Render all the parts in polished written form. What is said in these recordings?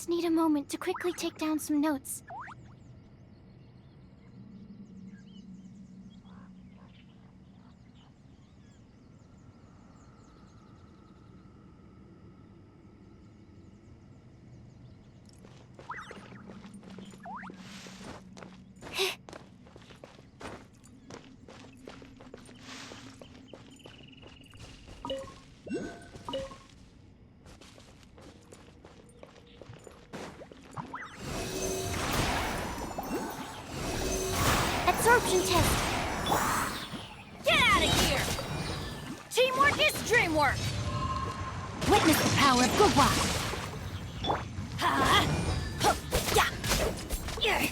just need a moment to quickly take down some notes. Absorption test. Get out of here! Teamwork is dreamwork! Witness the power of good luck. Yeah.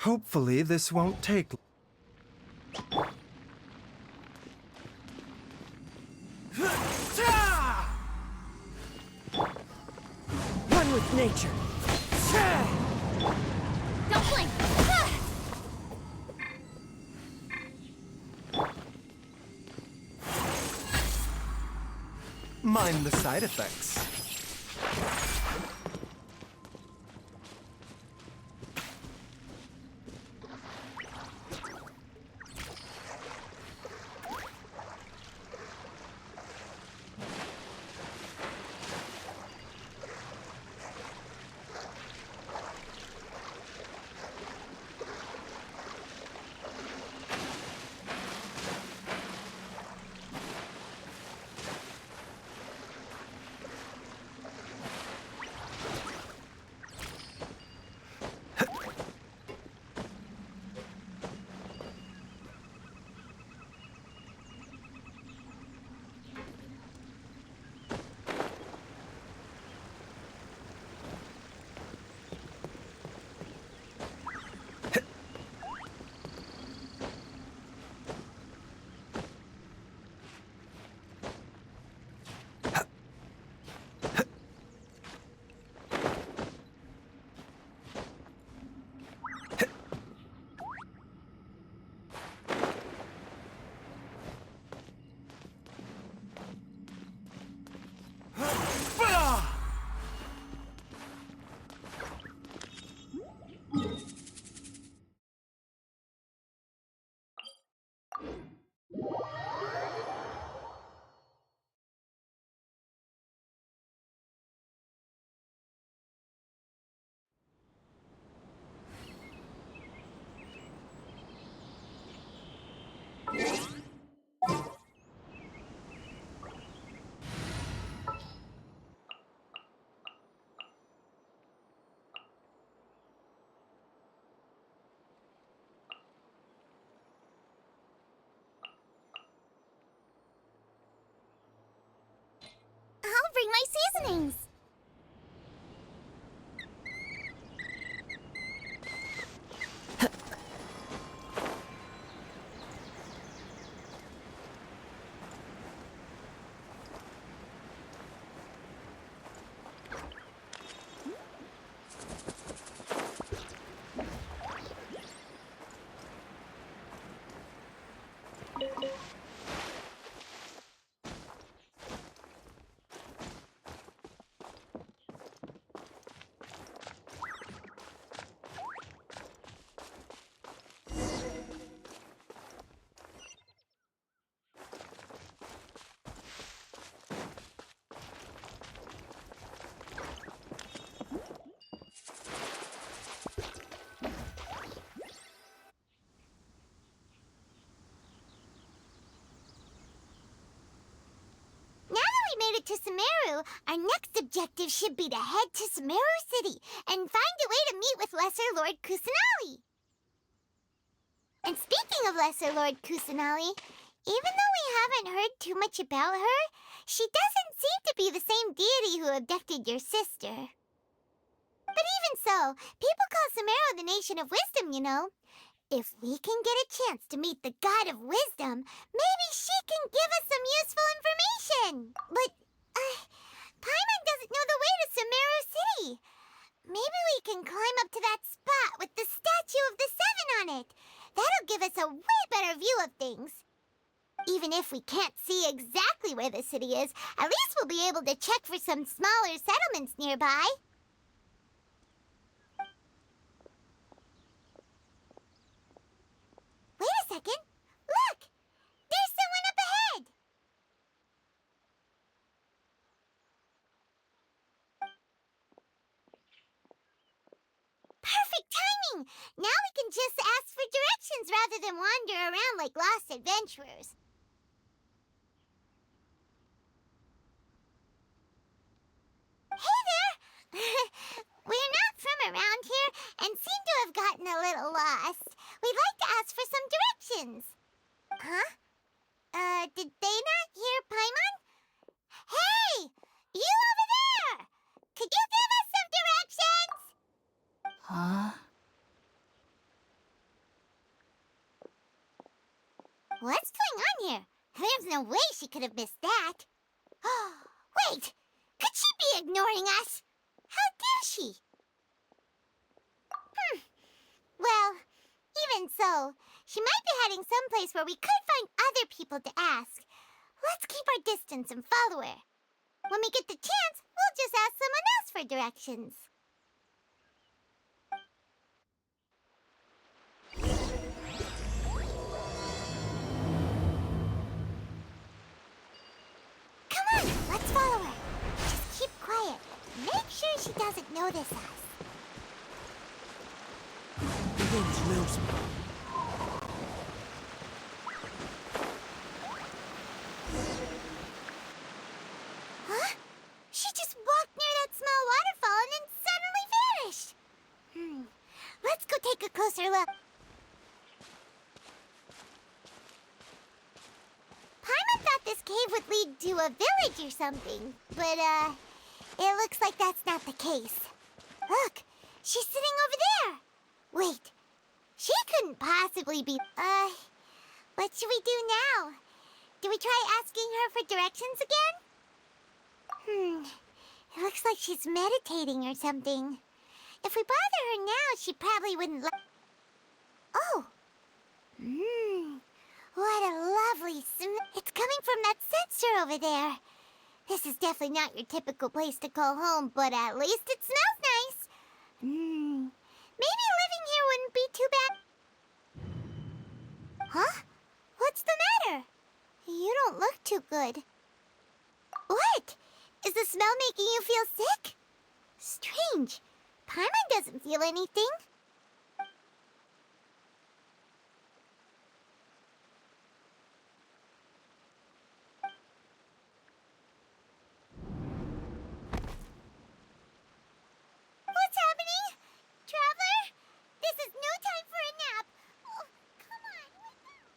Hopefully this won't take... One with nature. Don't blink. Mind the side effects. I'll bring my seasonings. made it to Sumeru, our next objective should be to head to Sumeru City and find a way to meet with Lesser Lord Kusanali. And speaking of Lesser Lord Kusanali, even though we haven't heard too much about her, she doesn't seem to be the same deity who abducted your sister. But even so, people call Sumeru the Nation of Wisdom, you know. If we can get a chance to meet the God of Wisdom, maybe she can give us some useful information. But, Paimon doesn't know the way to Sumeru City. Maybe we can climb up to that spot with the statue of the Seven on it. That'll give us a way better view of things. Even if we can't see exactly where the city is, at least we'll be able to check for some smaller settlements nearby. Wait a second. Look! There's someone up ahead! Perfect timing! Now we can just ask for directions rather than wander around like lost adventurers. Hey there! We're not from around here and seem to have gotten a little lost. We'd like to ask for some directions. Huh? Did they not hear Paimon? Hey! You over there! Could you give us some directions? Huh? What's going on here? There's no way she could have missed that. Oh, wait! Could she be ignoring us? How dare she? Well, even so, she might be heading someplace where we could find other people to ask. Let's keep our distance and follow her. When we get the chance, we'll just ask someone else for directions. Come on, let's follow her. Just keep quiet. Make sure she doesn't notice us. The wind knows me. Huh? She just walked near that small waterfall and then suddenly vanished. Let's go take a closer look. Paimon thought this cave would lead to a village or something, but, it looks like that's not the case. Look, she's sitting over there. Wait, she couldn't possibly be... what should we do now? Do we try asking her for directions again? It looks like she's meditating or something. If we bother her now, she probably wouldn't Oh! What a lovely It's coming from that sensor over there. This is definitely not your typical place to call home, but at least it smells nice. Maybe living here wouldn't be too bad. Huh? What's the matter? You don't look too good. What? Is the smell making you feel sick? Strange. Paimon doesn't feel anything. What's happening? Traveler? This is no time for a nap. Oh, come on, wake up.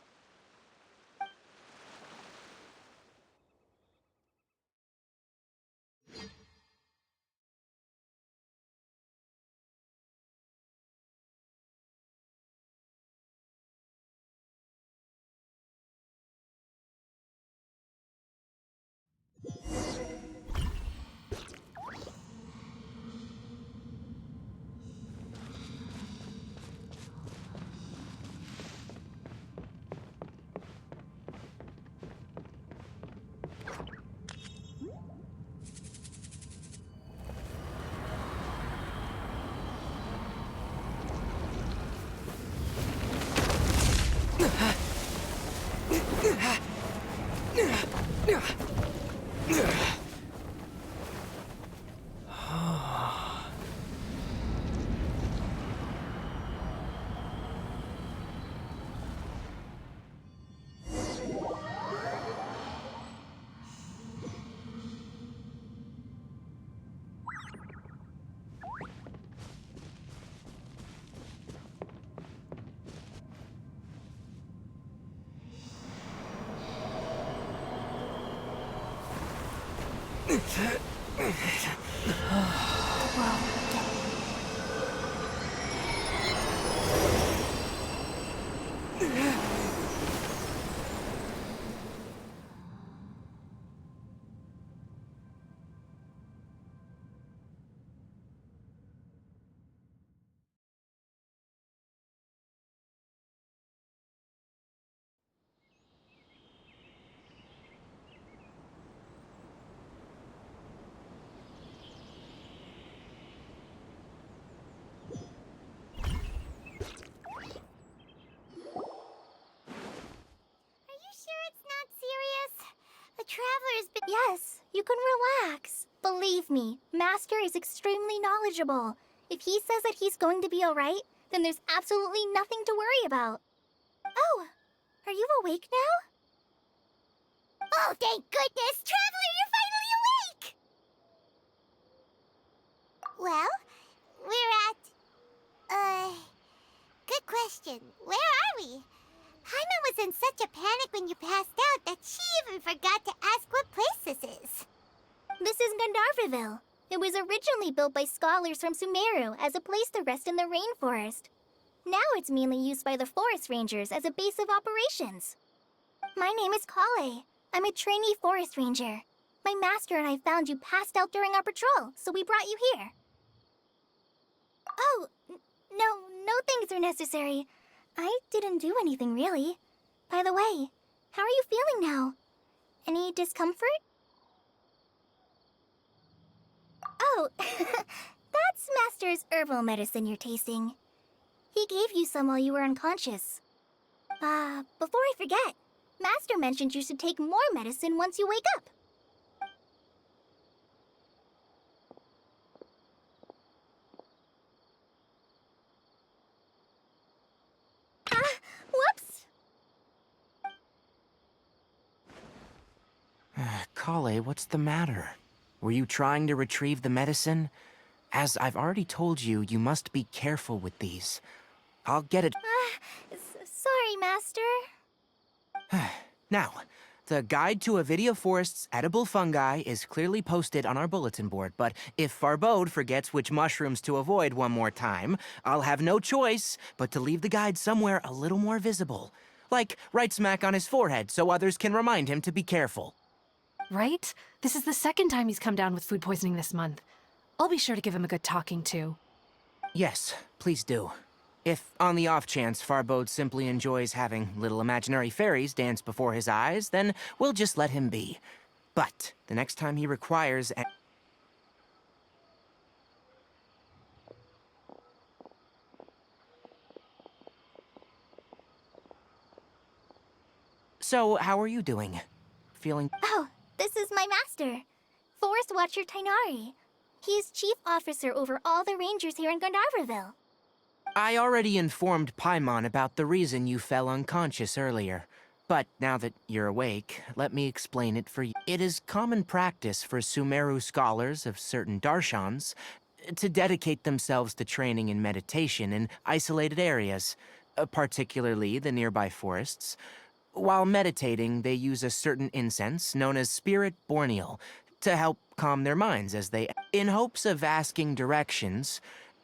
Are you sure it's not serious? A traveler's been. Yes, you can relax. Believe me, Master is extremely knowledgeable. If he says that he's going to be alright, then there's absolutely nothing to worry about. Oh, are you awake now? Oh, thank goodness! Traveler, you're finally awake! Well, we're at... Good question. Where are we? Paimon was in such a panic when you passed out that she even forgot to ask what place this is. This is Gandharvaville. It was originally built by scholars from Sumeru as a place to rest in the rainforest. Now it's mainly used by the forest rangers as a base of operations. My name is Kale. I'm a trainee forest ranger. My master and I found you passed out during our patrol, so we brought you here. Oh, no things are necessary. I didn't do anything, really. By the way, how are you feeling now? Any discomfort? Oh, that's Master's herbal medicine you're tasting. He gave you some while you were unconscious. Before I forget, Master mentioned you should take more medicine once you wake up. Whoops! Kale, what's the matter? Were you trying to retrieve the medicine? As I've already told you, you must be careful with these. I'll get it. Sorry, Master. Now, the guide to Avidia Forest's edible fungi is clearly posted on our bulletin board, but if Farbode forgets which mushrooms to avoid one more time, I'll have no choice but to leave the guide somewhere a little more visible. Like right smack on his forehead so others can remind him to be careful. Right? This is the second time he's come down with food poisoning this month. I'll be sure to give him a good talking to. Yes, please do. If, on the off chance, Farbode simply enjoys having little imaginary fairies dance before his eyes, then we'll just let him be. But the next time he requires So, how are you doing? Feeling... Oh, this is my master, Forest Watcher Tainari. He is chief officer over all the rangers here in Gandharvaville. I already informed Paimon about the reason you fell unconscious earlier. But now that you're awake, let me explain it for you. It is common practice for Sumeru scholars of certain darshans to dedicate themselves to training in meditation in isolated areas, particularly the nearby forests. While meditating, they use a certain incense known as spirit borneal to help calm their minds as they... In hopes of asking directions,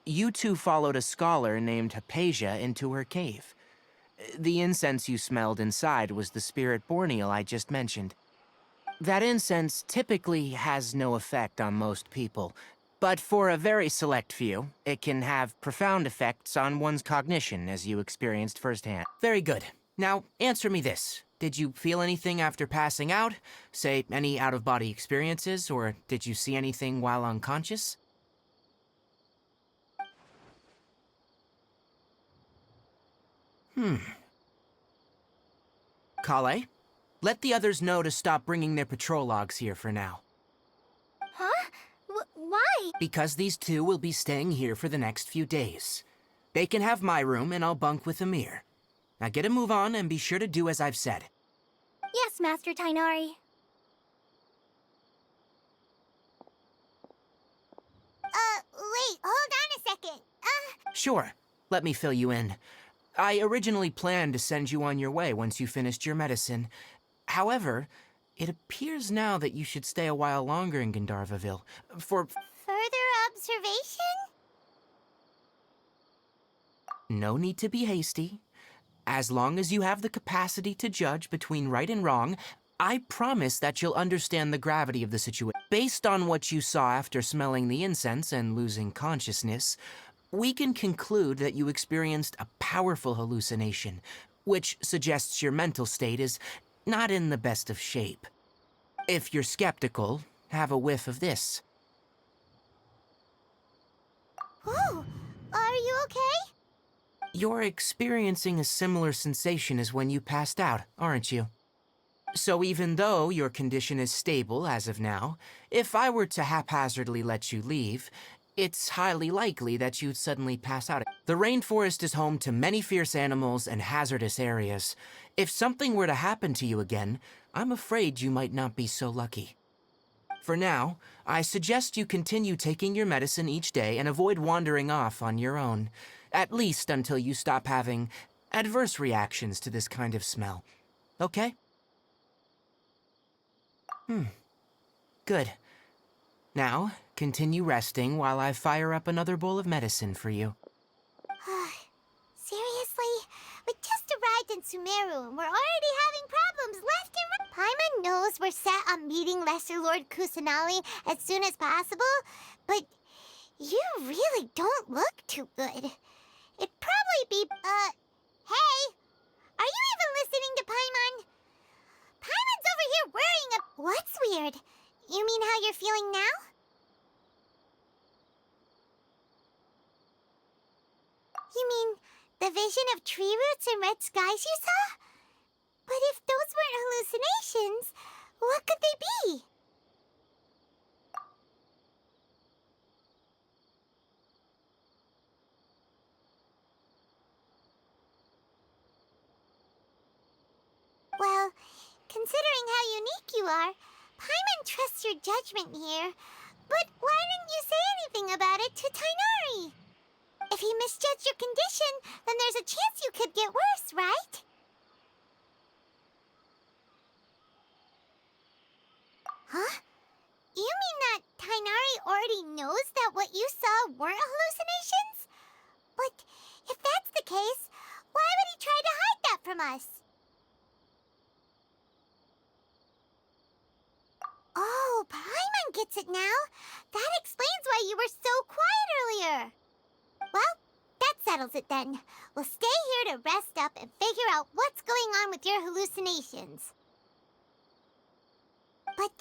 you two followed a scholar named Hypatia into her cave. The incense you smelled inside was the spirit borneal I just mentioned. That incense typically has no effect on most people, but for a very select few, it can have profound effects on one's cognition, as you experienced firsthand. Very good. Now, answer me this. Did you feel anything after passing out? Say, any out-of-body experiences, or did you see anything while unconscious? Kale, let the others know to stop bringing their patrol logs here for now. Huh? Why? Because these two will be staying here for the next few days. They can have my room and I'll bunk with Amir. Now get a move on and be sure to do as I've said. Yes, Master Tainari. Wait, hold on a second. Sure, let me fill you in. I originally planned to send you on your way once you finished your medicine. However, It appears now that you should stay a while longer in Gandharvaville. For Further observation? no need to be hasty. As long as you have the capacity to judge between right and wrong, I promise that you'll understand the gravity of the situation. Based on what you saw after smelling the incense and losing consciousness, we can conclude that you experienced a powerful hallucination, which suggests your mental state is not in the best of shape. If you're skeptical, have a whiff of this. Whoa, are you okay? You're experiencing a similar sensation as when you passed out, aren't you? So even though your condition is stable as of now, if I were to haphazardly let you leave, it's highly likely that you'd suddenly pass out. The rainforest is home to many fierce animals and hazardous areas. If something were to happen to you again, I'm afraid you might not be so lucky. For now, I suggest you continue taking your medicine each day and avoid wandering off on your own, at least until you stop having adverse reactions to this kind of smell. Okay? Good. Now, continue resting while I fire up another bowl of medicine for you. Seriously? We just arrived in Sumeru and we're already having problems left and right. Paimon knows we're set on meeting Lesser Lord Kusanali as soon as possible, but you really don't look too good. It'd probably be, hey! Are you even listening to Paimon? Paimon's over here wearing a... What's weird? You mean how you're feeling now? You mean the vision of tree roots and red skies you saw? But if those weren't hallucinations, what could they be? Well, considering how unique you are, Paimon trusts your judgment here. But why didn't you say anything about it to Tainari? If he misjudged your condition, then there's a chance you could get worse, right? Huh? You mean that Tainari already knows that what you saw weren't hallucinations? But if that's the case, why would he try to hide that from us? Oh, Paimon gets it now. That explains why you were so quiet earlier. Well, that settles it then. We'll stay here to rest up and figure out what's going on with your hallucinations. But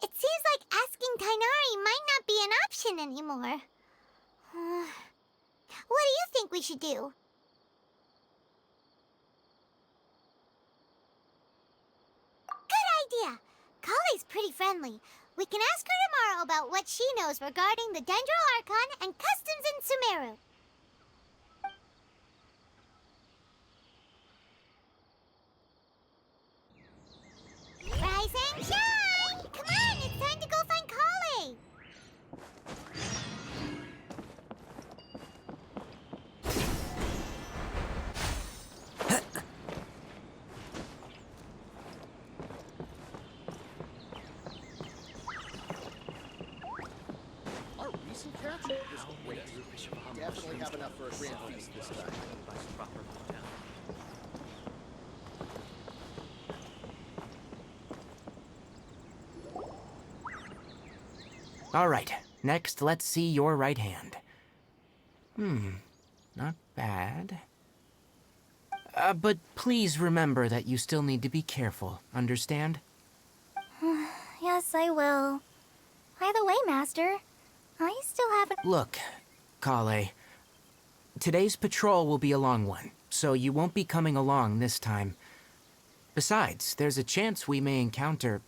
it seems like asking Tainari might not be an option anymore. What do you think we should do? Good idea. Kale's pretty friendly. We can ask her tomorrow about what she knows regarding the Dendro Archon and customs in Sumeru. Rise and shine! Come on, it's time to go find Kale! Our recent capture was great. Definitely have enough for a grand feast this time. All right, next let's see your right hand. Not bad. But please remember that you still need to be careful, understand? Yes, I will. By the way, Master, I still haven't... Look, Kale, today's patrol will be a long one, so you won't be coming along this time. Besides, there's a chance we may encounter...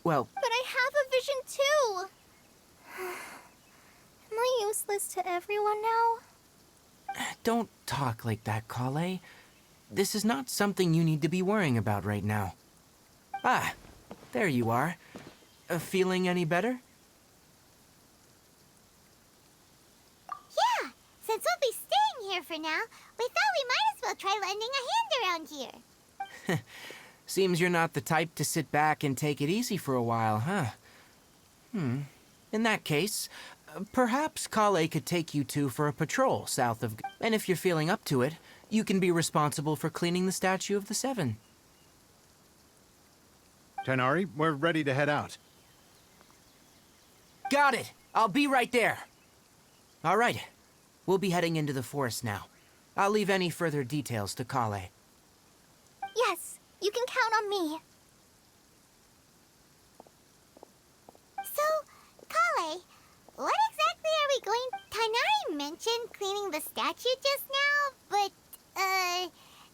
well... But I have a vision too! Am I useless to everyone now? Don't talk like that, Kale. This is not something you need to be worrying about right now. Ah, there you are. Feeling any better? Yeah, since we'll be staying here for now, we thought we might as well try lending a hand around here. Seems you're not the type to sit back and take it easy for a while, huh? In that case, perhaps Kale could take you two for a patrol south of... And if you're feeling up to it, you can be responsible for cleaning the Statue of the Seven. Tighnari, we're ready to head out. Got it! I'll be right there! All right. We'll be heading into the forest now. I'll leave any further details to Kale. Yes, you can count on me. So, Kale, what exactly are we going... Tainari mentioned cleaning the statue just now, but,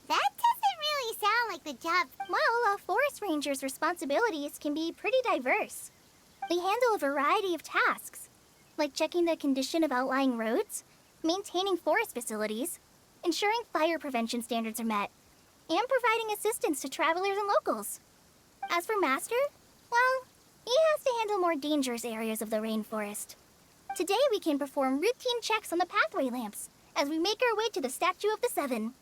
that doesn't really sound like the job... Well, a forest ranger's responsibilities can be pretty diverse. They handle a variety of tasks, like checking the condition of outlying roads, maintaining forest facilities, ensuring fire prevention standards are met, and providing assistance to travelers and locals. As for Master, well, he has to handle more dangerous areas of the rainforest. Today we can perform routine checks on the pathway lamps as we make our way to the Statue of the Seven.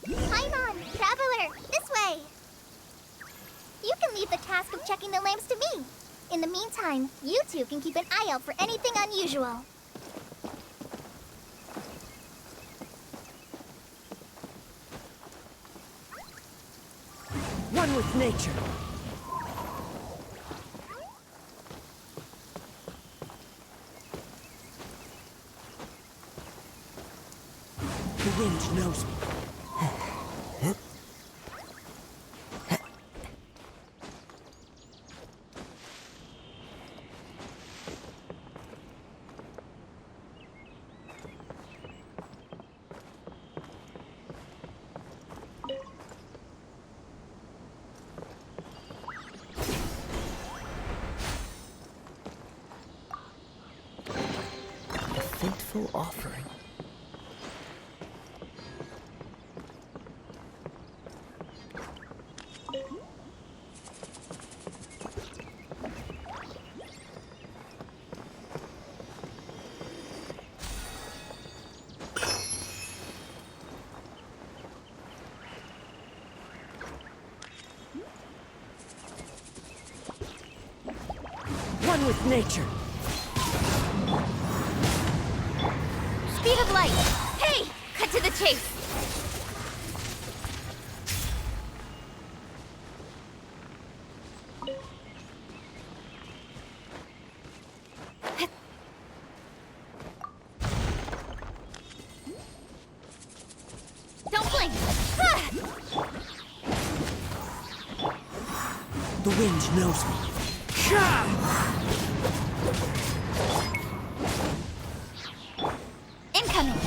Paimon, traveler, this way! You can leave the task of checking the lamps to me. In the meantime, you two can keep an eye out for anything unusual. One with nature. The wind knows me. Faithful offering. One with nature. Speed of light! Hey! Cut to the chase! Don't blink! Ah! The wind knows me. Incoming!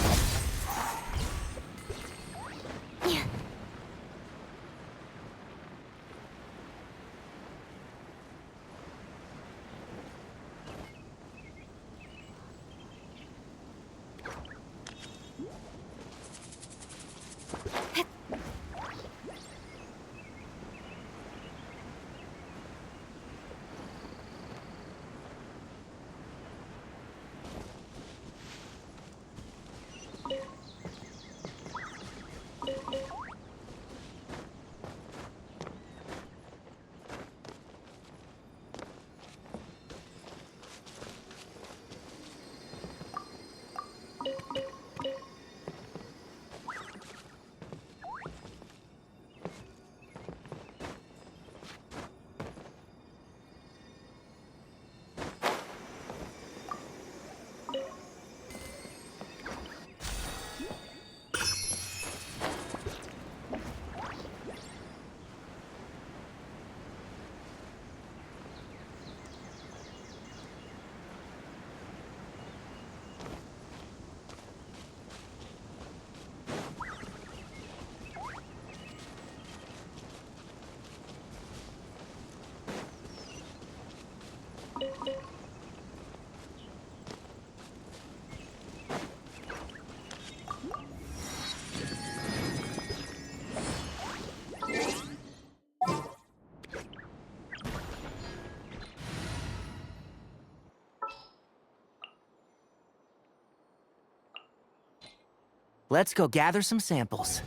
Let's go gather some samples.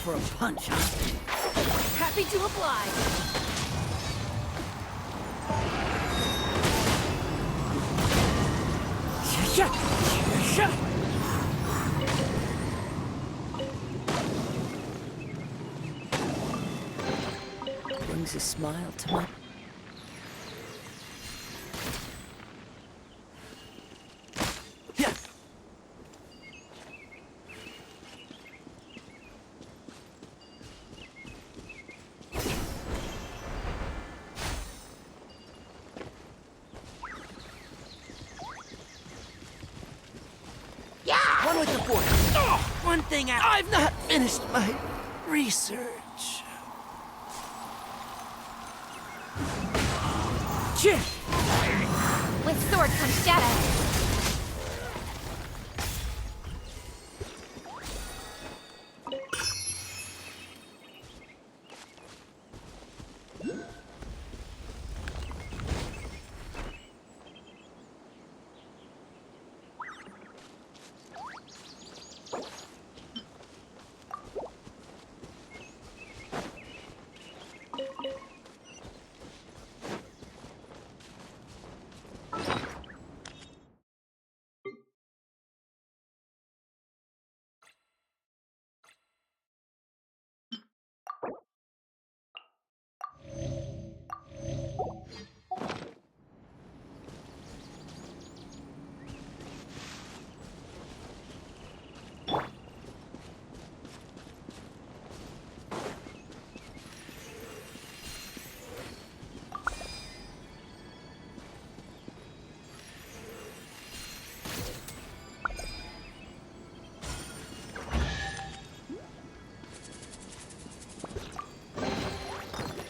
for a punch, huh? Happy to oblige. Brings a smile to my... One with the fork. Oh, one thing I've not finished my research. With sword comes shadow.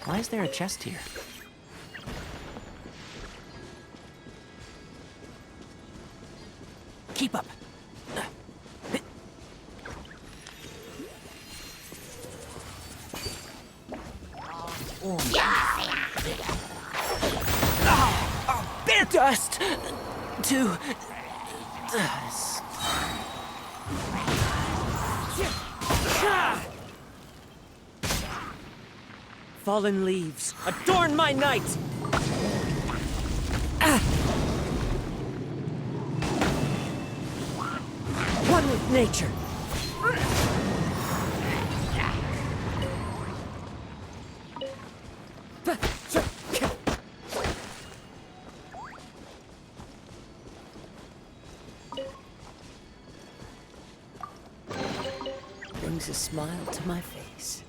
Why is there a chest here? Keep up. Bear dust to dust. Fallen leaves, adorn my night! One with nature. Brings a smile to my face.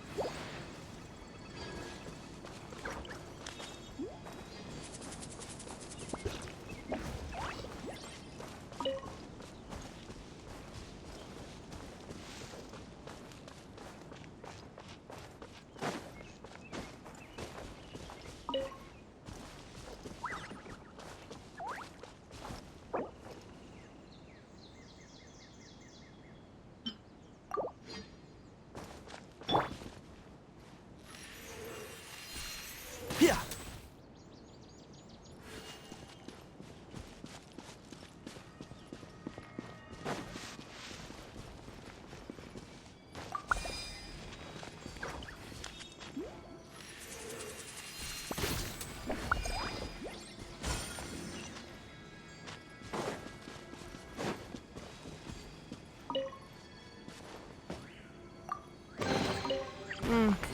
Yeah.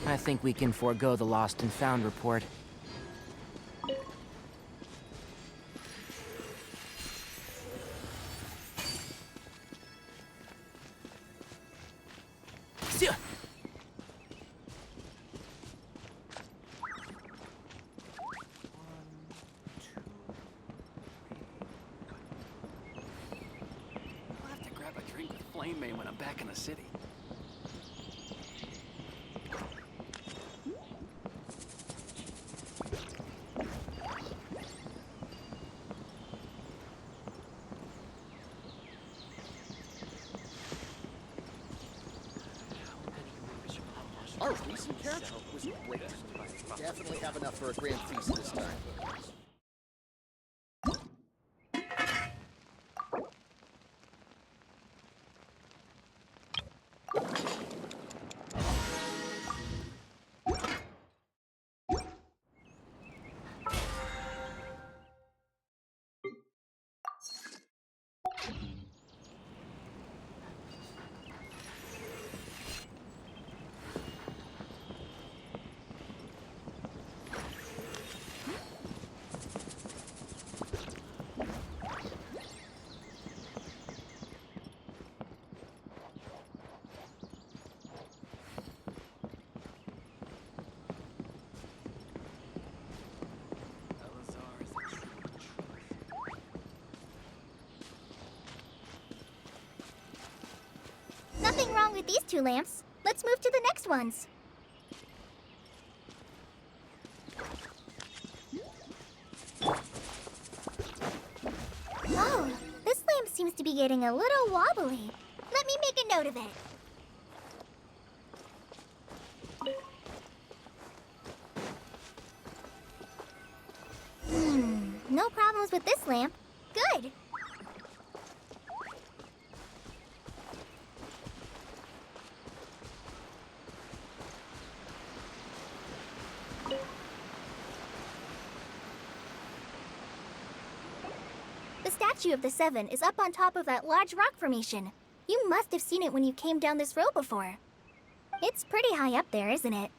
I think we can forego the lost and found report. I'll have to grab a drink with Flame May when I'm back in the city. Our recent catch was great. Definitely have enough for a grand feast this time. at these 2 lamps, let's move to the next ones. Oh, this lamp seems to be getting a little wobbly. Let me make a note of it. No problems with this lamp. Good. The statue of the 7 is up on top of that large rock formation. You must have seen it when you came down this road before. It's pretty high up there, isn't it?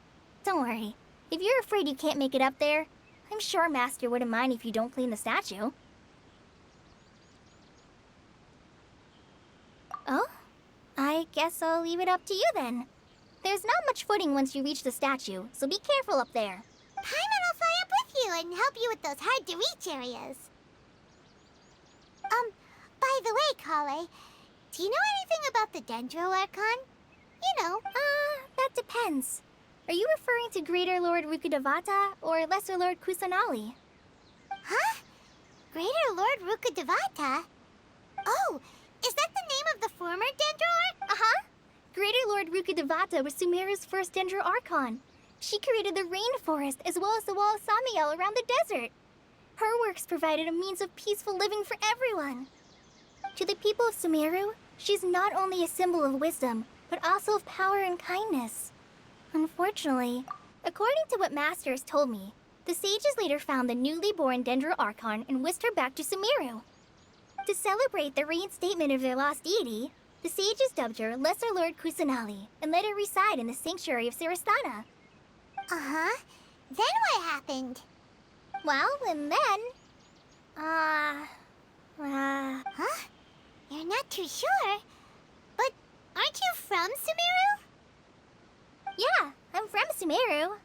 Don't worry. If you're afraid you can't make it up there, I'm sure Master wouldn't mind if you don't clean the statue. Oh? I guess I'll leave it up to you then. There's not much footing once you reach the statue, so be careful up there. Paimon will fly up with you and help you with those hard-to-reach areas. By the way, Kale, do you know anything about the Dendro Archon? You know, That depends. Are you referring to Greater Lord Rukkhadevata or Lesser Lord Kusanali? Huh? Greater Lord Rukkhadevata? Oh, is that the name of the former Dendro Archon? Uh-huh. Greater Lord Rukkhadevata was Sumeru's first Dendro Archon. She created the rainforest as well as the wall of Samiel around the desert. Her works provided a means of peaceful living for everyone. To the people of Sumeru, she's not only a symbol of wisdom, but also of power and kindness. Unfortunately, according to what Master has told me, the sages later found the newly born Dendro Archon and whisked her back to Sumeru. To celebrate the reinstatement of their lost deity, the sages dubbed her Lesser Lord Kusanali and let her reside in the sanctuary of Sarasthana. Uh-huh. Then what happened? Well, and then... Huh? You're not too sure? But aren't you from Sumeru? Yeah, I'm from Sumeru.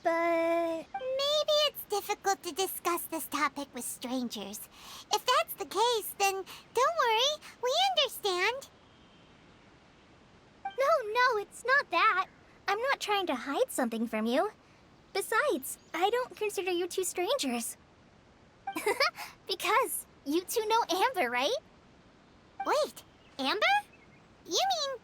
But... Maybe it's difficult to discuss this topic with strangers. If that's the case, then don't worry. We understand. No, it's not that. I'm not trying to hide something from you. Besides, I don't consider you 2 strangers. Because you 2 know Amber, right? Wait, Amber? You mean...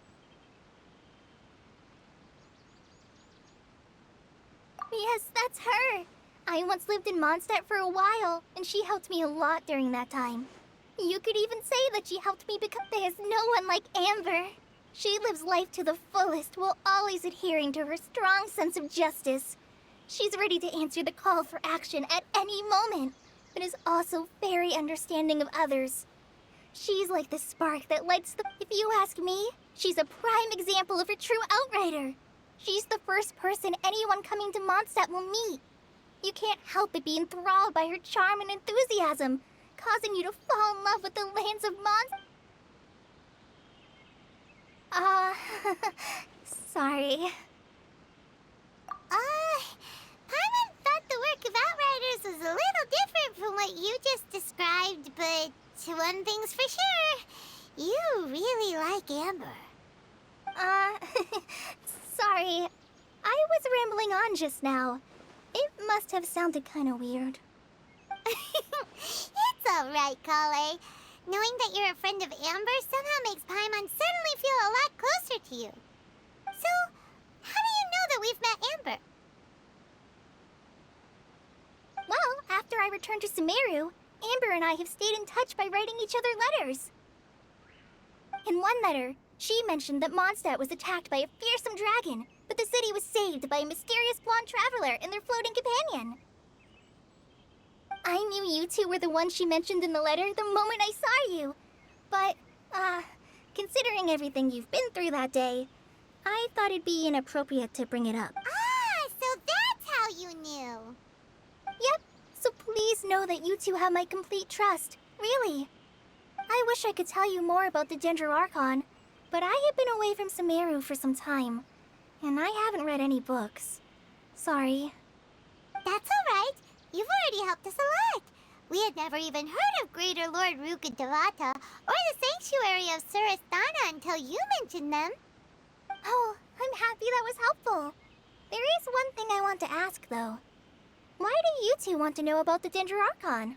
Yes, that's her. I once lived in Mondstadt for a while, and she helped me a lot during that time. You could even say that she helped me because there's no one like Amber. She lives life to the fullest while always adhering to her strong sense of justice. She's ready to answer the call for action at any moment, but is also very understanding of others. She's like the spark that lights the... If you ask me, she's a prime example of a true outrider. She's the first person anyone coming to Mondstadt will meet. You can't help but be enthralled by her charm and enthusiasm, causing you to fall in love with the lands of Mondstadt. Sorry. Paimon thought the work of Outriders was a little different from what you just described, but one thing's for sure. You really like Amber. Sorry. I was rambling on just now. It must have sounded kind of weird. It's alright, Kale. Knowing that you're a friend of Amber somehow makes Paimon suddenly feel a lot closer to you. So, how do you know that we've met Amber? Well, after I returned to Sumeru, Amber and I have stayed in touch by writing each other letters. In one letter, she mentioned that Mondstadt was attacked by a fearsome dragon, but the city was saved by a mysterious blonde traveler and their floating companion. I knew you 2 were the ones she mentioned in the letter the moment I saw you. But, considering everything you've been through that day, I thought it'd be inappropriate to bring it up. Ah, so that's how you knew. Yep, so please know that you 2 have my complete trust. Really. I wish I could tell you more about the Dendro Archon, but I have been away from Sumeru for some time, and I haven't read any books. Sorry. That's alright. You've already helped us a lot. We had never even heard of Greater Lord Rukkhadevata or the Sanctuary of Surasthana until you mentioned them. Oh, I'm happy that was helpful. There is one thing I want to ask, though. Why do you two want to know about the Danger Archon?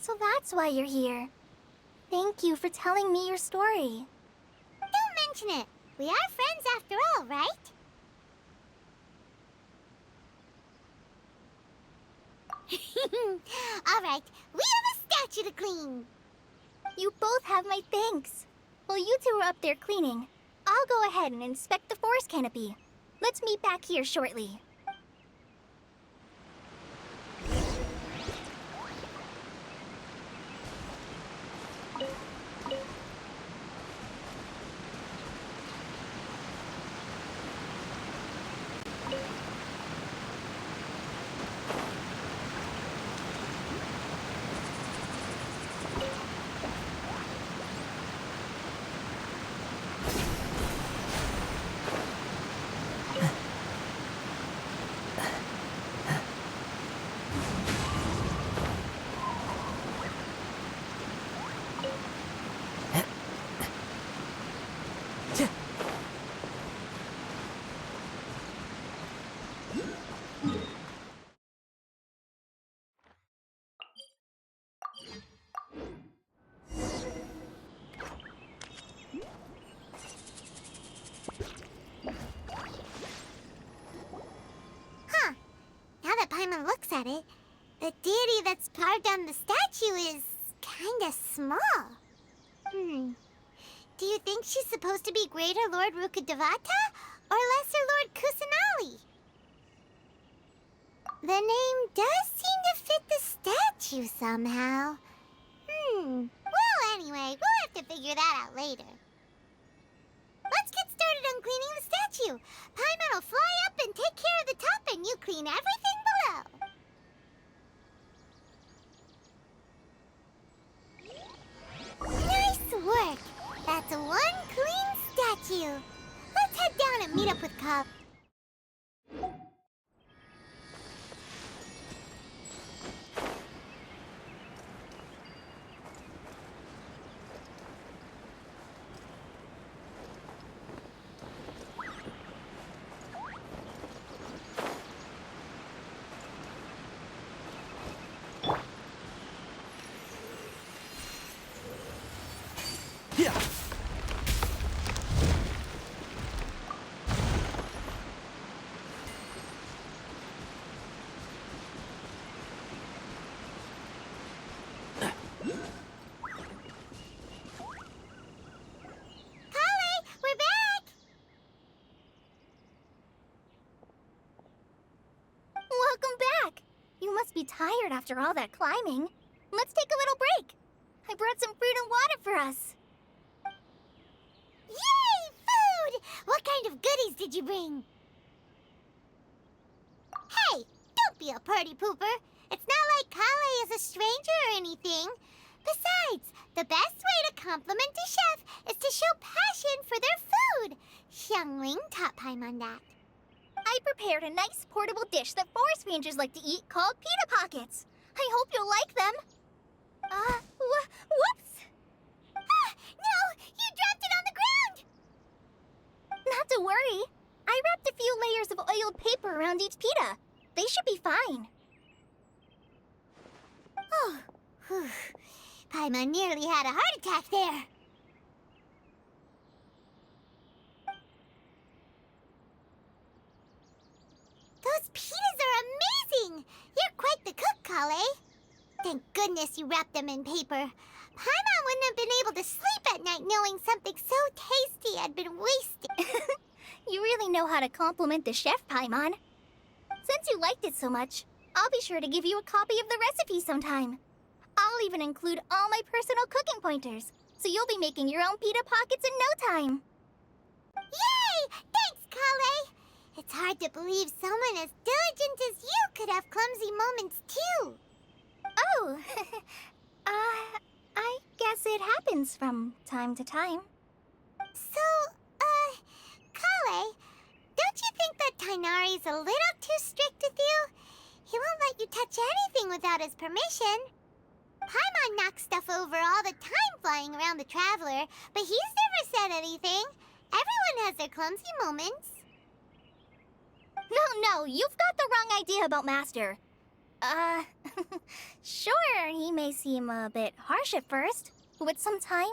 So that's why you're here. Thank you for telling me your story. Don't mention it. We are friends after all, right? All right, we have a statue to clean. You both have my thanks. While you two are up there cleaning, I'll go ahead and inspect the forest canopy. Let's meet back here shortly. Now that Paimon looks at it, the deity that's carved on the statue is kinda small. Do you think she's supposed to be Greater Lord Rukkhadevata or Lesser Lord Kusanali? The name does seem to fit the statue somehow. Well, anyway, we'll have to figure that out later. Let's get started on cleaning the statue. Paimon will fly up and take care of the top, and you clean everything below. Nice work. That's one clean statue. Let's head down and meet up with Cobb. Be tired after all that climbing. Let's take a little break. I brought some fruit and water for us. Yay! Food! What kind of goodies did you bring? Hey, don't be a party pooper. It's not like Kale is a stranger or anything. Besides, the best way to compliment a chef is to show passion for their food. Xiangling taught Paimon that. I prepared a nice portable dish that forest rangers like to eat called pita pockets. I hope you'll like them. Whoops! No! You dropped it on the ground! Not to worry. I wrapped a few layers of oiled paper around each pita. They should be fine. Oh, whew. Paimon nearly had a heart attack there. Those pitas are amazing! You're quite the cook, Kale. Thank goodness you wrapped them in paper. Paimon wouldn't have been able to sleep at night knowing something so tasty had been wasted. You really know how to compliment the chef, Paimon. Since you liked it so much, I'll be sure to give you a copy of the recipe sometime. I'll even include all my personal cooking pointers, so you'll be making your own pita pockets in no time. Yay! Thanks, Kale! It's hard to believe someone as diligent as you could have clumsy moments, too. Oh, I guess it happens from time to time. So, Kale, don't you think that Tainari's a little too strict with you? He won't let you touch anything without his permission. Paimon knocks stuff over all the time flying around the Traveler, but he's never said anything. Everyone has their clumsy moments. No, you've got the wrong idea about Master. Sure, he may seem a bit harsh at first, but with some time,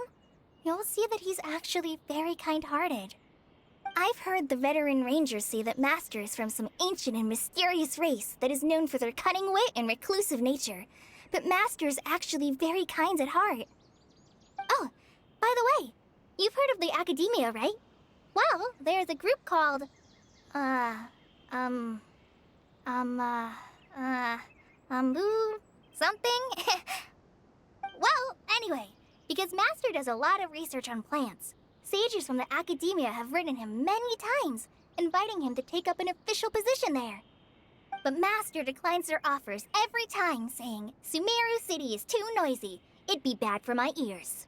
you'll see that he's actually very kind-hearted. I've heard the veteran rangers say that Master is from some ancient and mysterious race that is known for their cunning wit and reclusive nature, but Master is actually very kind at heart. Oh, by the way, you've heard of the Academia, right? Well, there's a group called, something? Well, anyway, because Master does a lot of research on plants, sages from the Academia have written him many times, inviting him to take up an official position there. But Master declines their offers every time, saying, Sumeru City is too noisy. It'd be bad for my ears.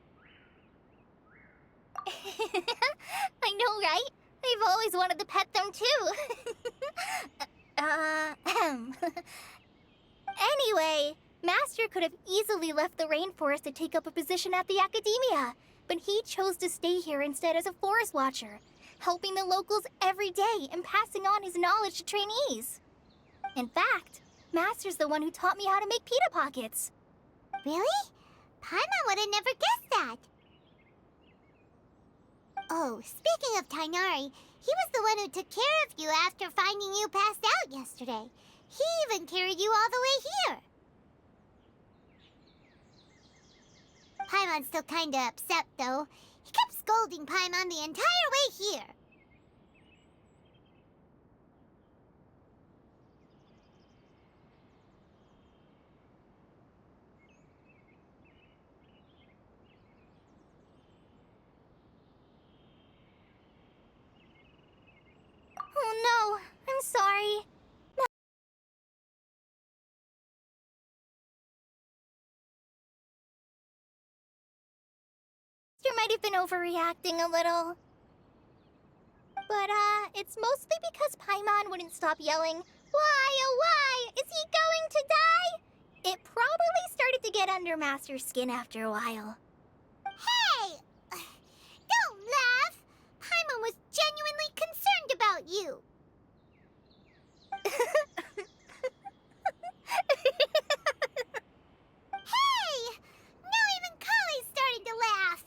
I know, right? I've always wanted to pet them, too. Anyway, Master could have easily left the rainforest to take up a position at the Academia, but he chose to stay here instead as a forest watcher, helping the locals every day and passing on his knowledge to trainees. In fact, Master's the one who taught me how to make pita pockets. Really? Paimon would have never guessed that. Oh, speaking of Tainari, he was the one who took care of you after finding you passed out yesterday. He even carried you all the way here. Paimon's still kinda upset, though. He kept scolding Paimon the entire way here. Oh no, I'm sorry. Master might have been overreacting a little. But, it's mostly because Paimon wouldn't stop yelling, Why, oh why, is he going to die? It probably started to get under Master's skin after a while. Hey! Don't laugh! Paimon was genuinely concerned about you. Hey! Now even Kali's starting to laugh.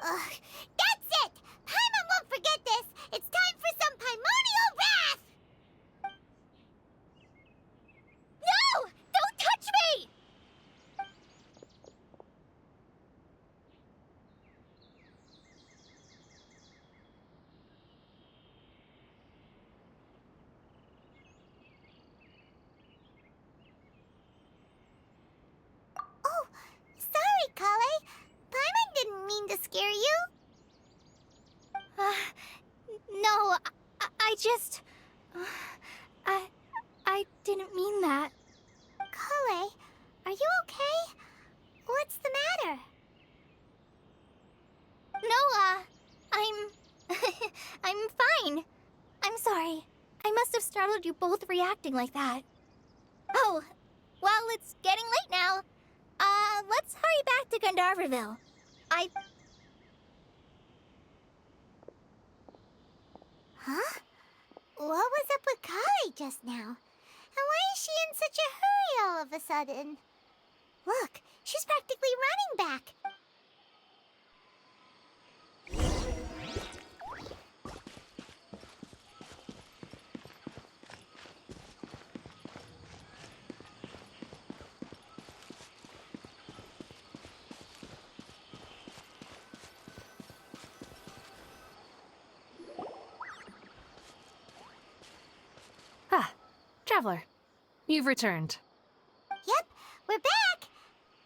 Ugh, that's it! Paimon won't forget this! It's time for some primordial wrath! No! Don't touch me! Oh, sorry, Kale. Paimon didn't mean to scare you. No, I just... I didn't mean that. Kale, are you okay? What's the matter? No, I'm fine. I'm sorry. I must have startled you both reacting like that. Oh, well, it's getting late now. Let's hurry back to Gandharville. Huh? What was up with Kale just now? And why is she in such a hurry all of a sudden? Look, she's practically running back. Ah, Traveler, you've returned. Yep, we're back.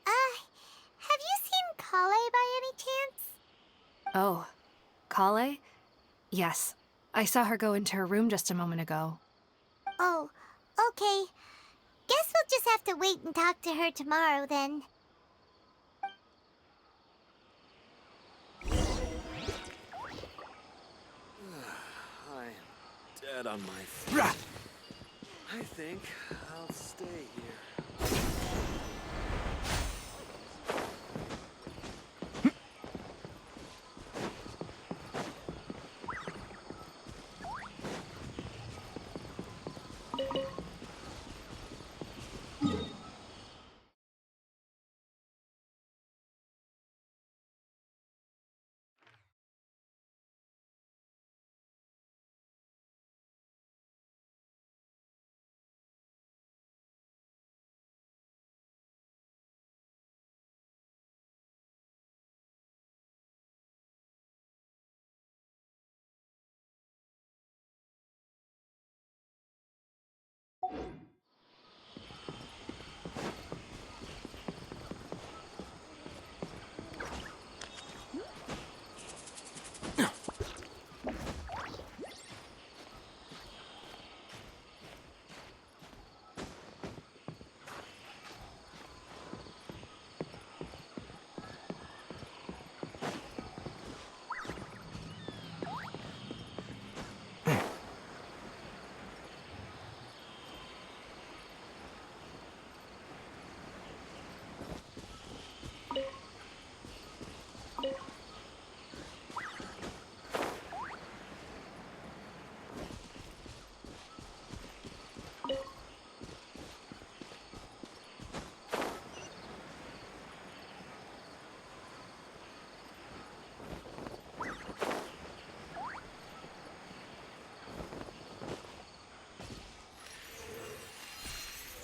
Have you seen Kale by any chance? Oh, Kale? Yes, I saw her go into her room just a moment ago. Oh, okay. Guess we'll just have to wait and talk to her tomorrow then. I am dead on my feet. I think I'll stay here.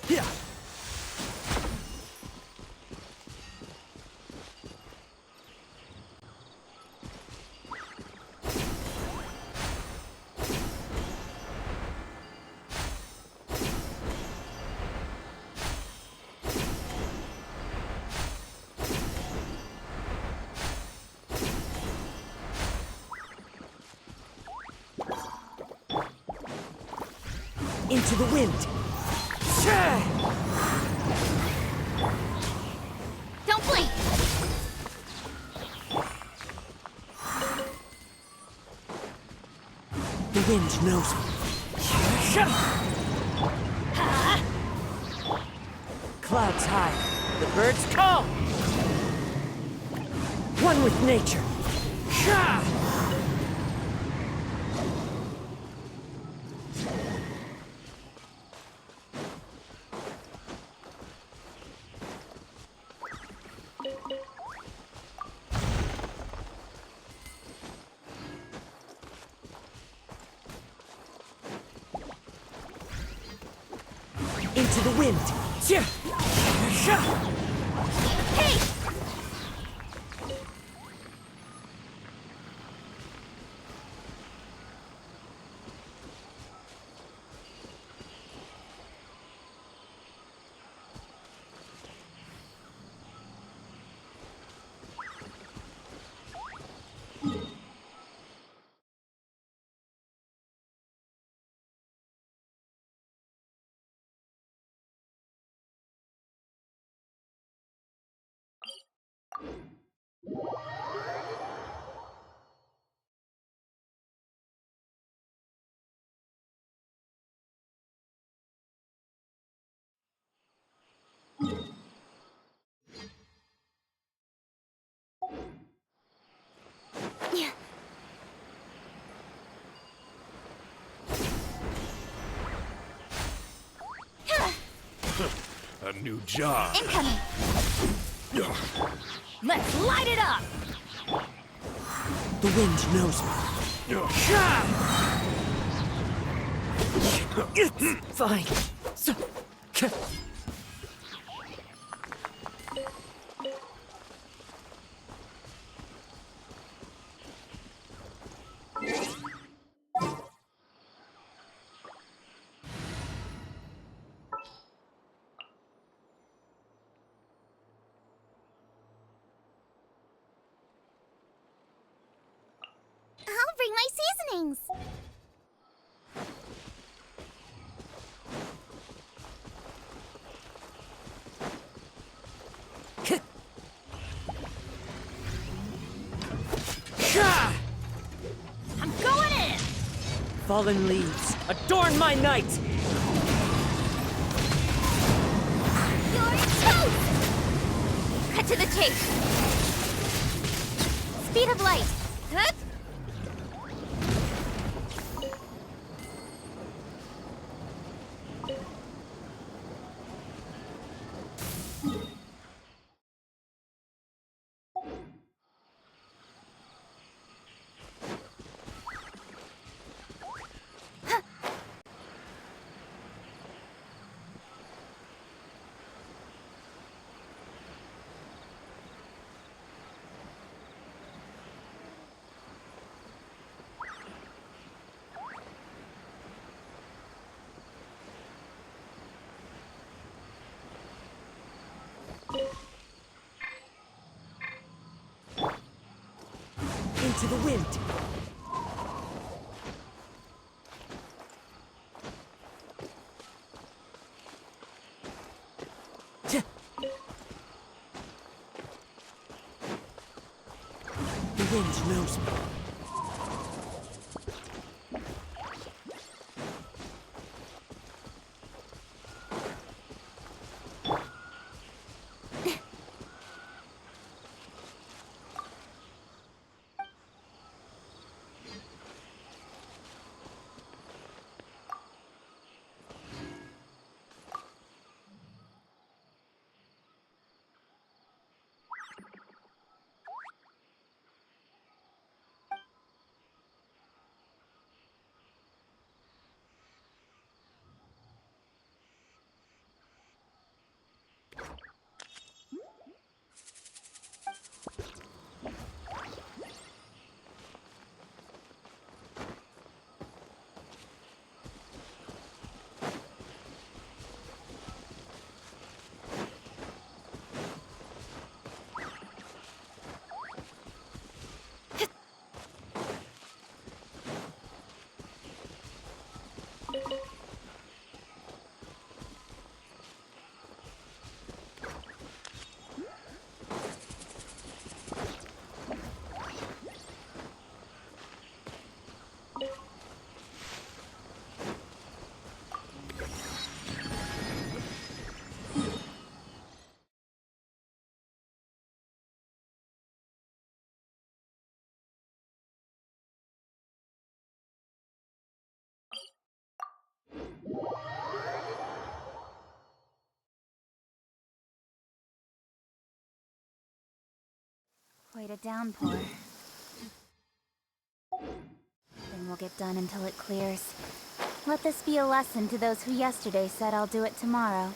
Yeah. Into the wind. Don't blink! The wind knows me. Clouds high. The birds call. One with nature. Into the wind. Hey! Yeah. A new job. Incoming! Let's light it up! The wind knows me. Fine. I'll bring my seasonings! I'm going in! Fallen leaves, adorn my night! to the chase! Speed of light! Huh? Into the wind. The wind knows me. Quite a downpour. Then we'll get done until it clears. Let this be a lesson to those who yesterday said I'll do it tomorrow.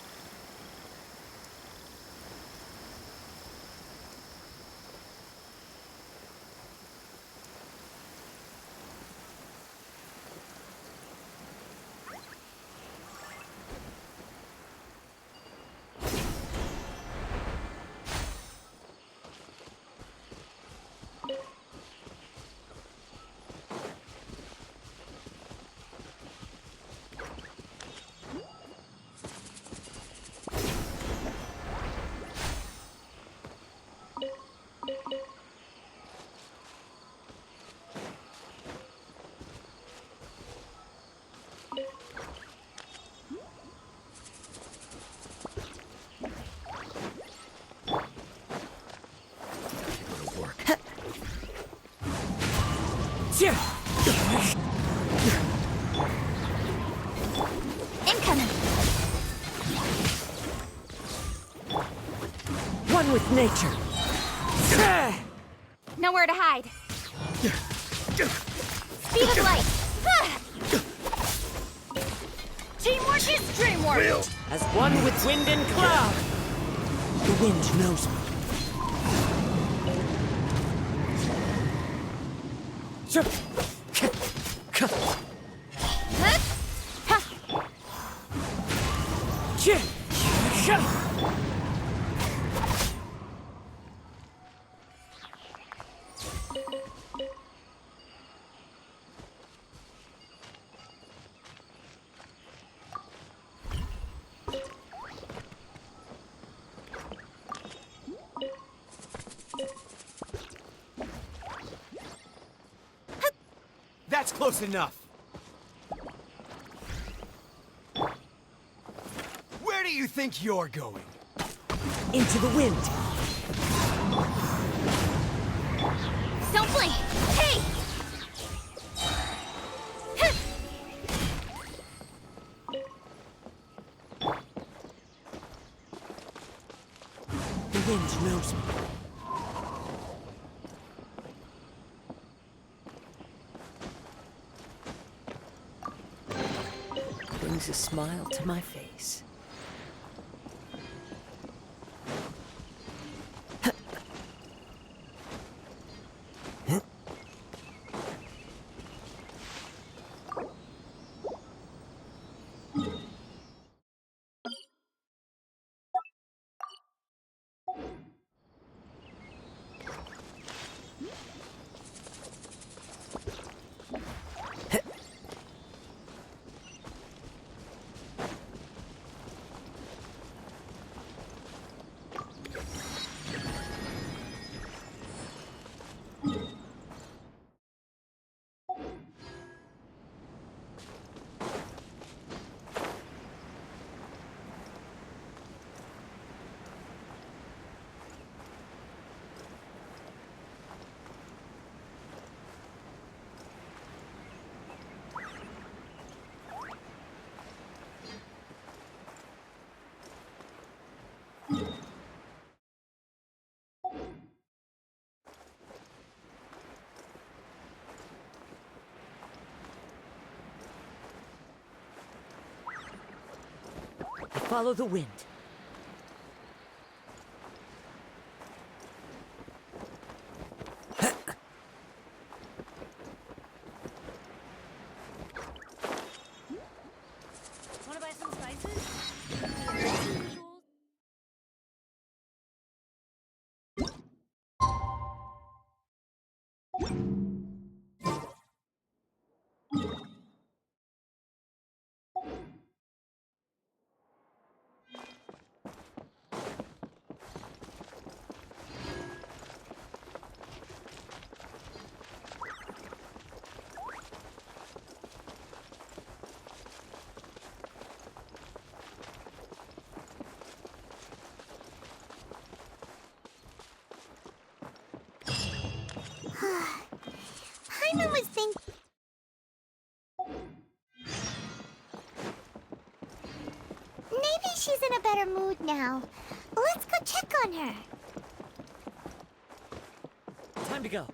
Incoming! One with nature. Nowhere to hide. Speed of light! Teamwork is dreamwork! As one with wind and cloud. The wind knows me. That's close enough. Where do you think you're going? Into the wind. Oi! Hey! The wind knows me. Brings a smile to my face. Follow the wind. Want to buy some spices? Paimon was thinking. Maybe she's in a better mood now. Let's go check on her. Time to go.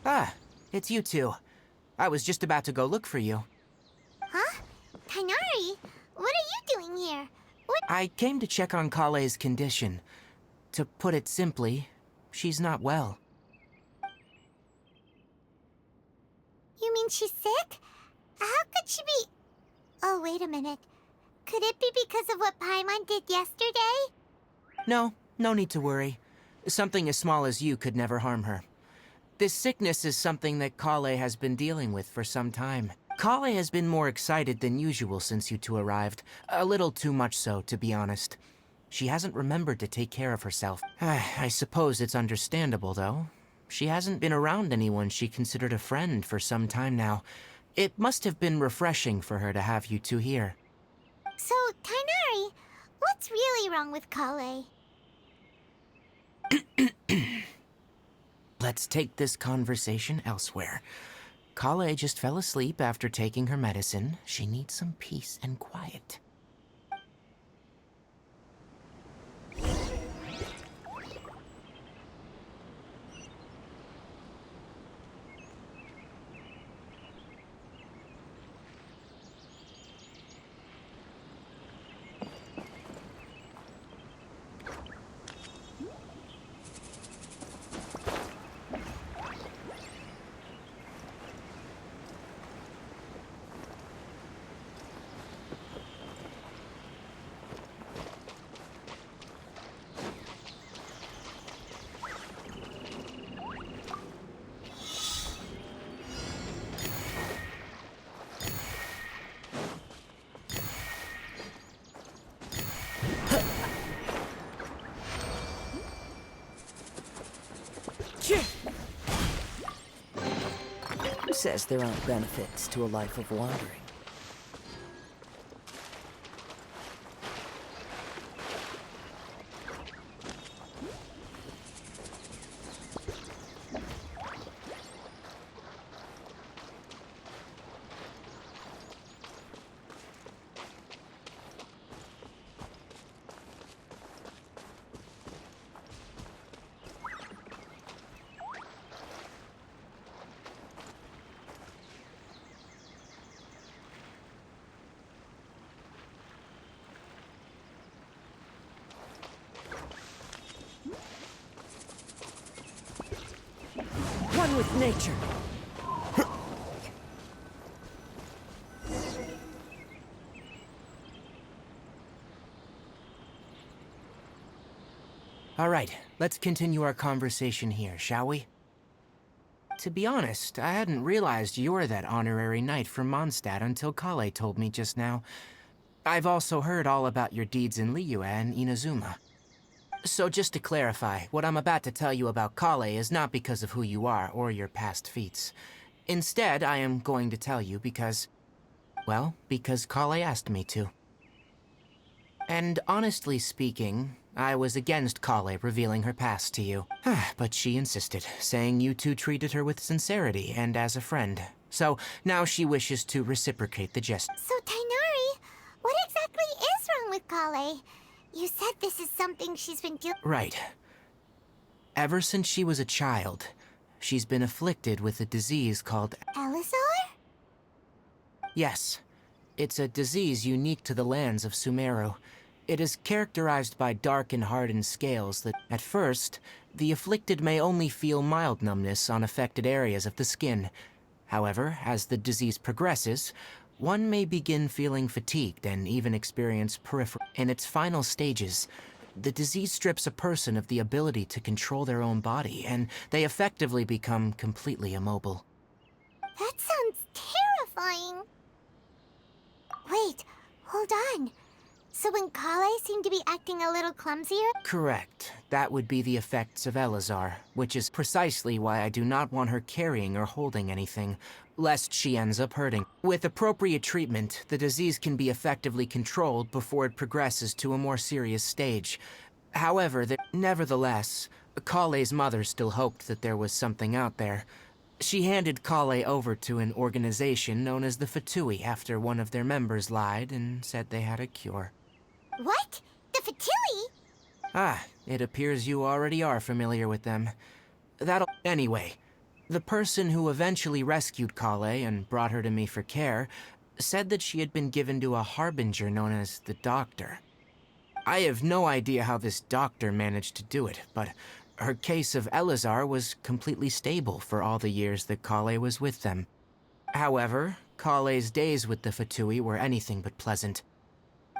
Ah, it's you two. I was just about to go look for you. Huh? Tainari, what are you doing here? What? I came to check on Kale's condition. To put it simply, she's not well. You mean she's sick? How could she be? Oh, wait a minute. Could it be because of what Paimon did yesterday? No, no need to worry. Something as small as you could never harm her. This sickness is something that Kale has been dealing with for some time. Kale has been more excited than usual since you two arrived. A little too much so, to be honest. She hasn't remembered to take care of herself. I suppose it's understandable, though. She hasn't been around anyone she considered a friend for some time now. It must have been refreshing for her to have you two here. So, Tainari, what's really wrong with Kale? Let's take this conversation elsewhere. Kale just fell asleep after taking her medicine. She needs some peace and quiet. says there aren't benefits to a life of wandering. One with nature. All right, let's continue our conversation here, shall we? To be honest, I hadn't realized you were that honorary knight from Mondstadt until Kale told me just now. I've also heard all about your deeds in Liyue and Inazuma. So just to clarify, what I'm about to tell you about Kale is not because of who you are or your past feats. Instead, I am going to tell you because... well, because Kale asked me to. And honestly speaking, I was against Kale revealing her past to you. But she insisted, saying you two treated her with sincerity and as a friend. So now she wishes to reciprocate the gesture. So, Tainari, what exactly is wrong with Kale? You said this is something she's been doing. Right. Ever since she was a child, she's been afflicted with a disease called... Elazar? Yes. It's a disease unique to the lands of Sumeru. It is characterized by dark and hardened scales that, at first, the afflicted may only feel mild numbness on affected areas of the skin. However, as the disease progresses, one may begin feeling fatigued and even experience peripheral. In its final stages, the disease strips a person of the ability to control their own body, and they effectively become completely immobile. That sounds terrifying. Wait, hold on. So when Kale seemed to be acting a little clumsier? Correct. That would be the effects of Elazar, which is precisely why I do not want her carrying or holding anything, lest she ends up hurting. With appropriate treatment, the disease can be effectively controlled before it progresses to a more serious stage. However, nevertheless, Kale's mother still hoped that there was something out there. She handed Kale over to an organization known as the Fatui after one of their members lied and said they had a cure. What? The Fatui? It appears you already are familiar with them. Anyway, the person who eventually rescued Kale and brought her to me for care said that she had been given to a harbinger known as the Doctor. I have no idea how this doctor managed to do it, but her case of Elazar was completely stable for all the years that Kale was with them. However, Kale's days with the Fatui were anything but pleasant.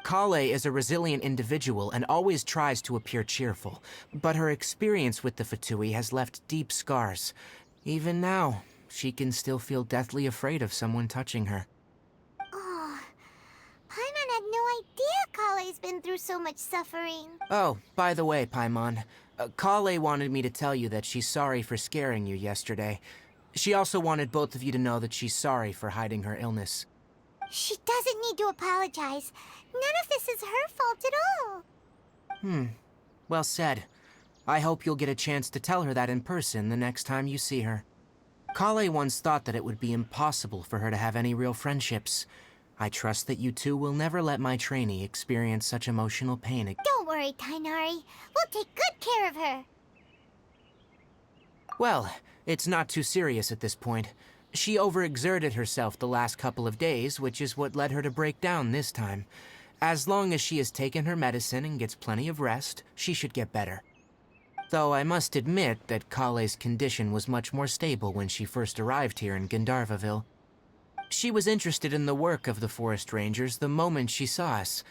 Kale is a resilient individual and always tries to appear cheerful, but her experience with the Fatui has left deep scars. Even now, she can still feel deathly afraid of someone touching her. Oh, Paimon had no idea Kale's been through so much suffering. Oh, by the way, Paimon, Kale wanted me to tell you that she's sorry for scaring you yesterday. She also wanted both of you to know that she's sorry for hiding her illness. She doesn't need to apologize. None of this is her fault at all. Well said. I hope you'll get a chance to tell her that in person the next time you see her. Kale once thought that it would be impossible for her to have any real friendships. I trust that you two will never let my trainee experience such emotional pain again. Don't worry, Tainari. We'll take good care of her. Well, it's not too serious at this point. She overexerted herself the last couple of days, which is what led her to break down this time. As long as she has taken her medicine and gets plenty of rest, she should get better. Though I must admit that Kale's condition was much more stable when she first arrived here in Gandharvaville. She was interested in the work of the forest rangers the moment she saw us.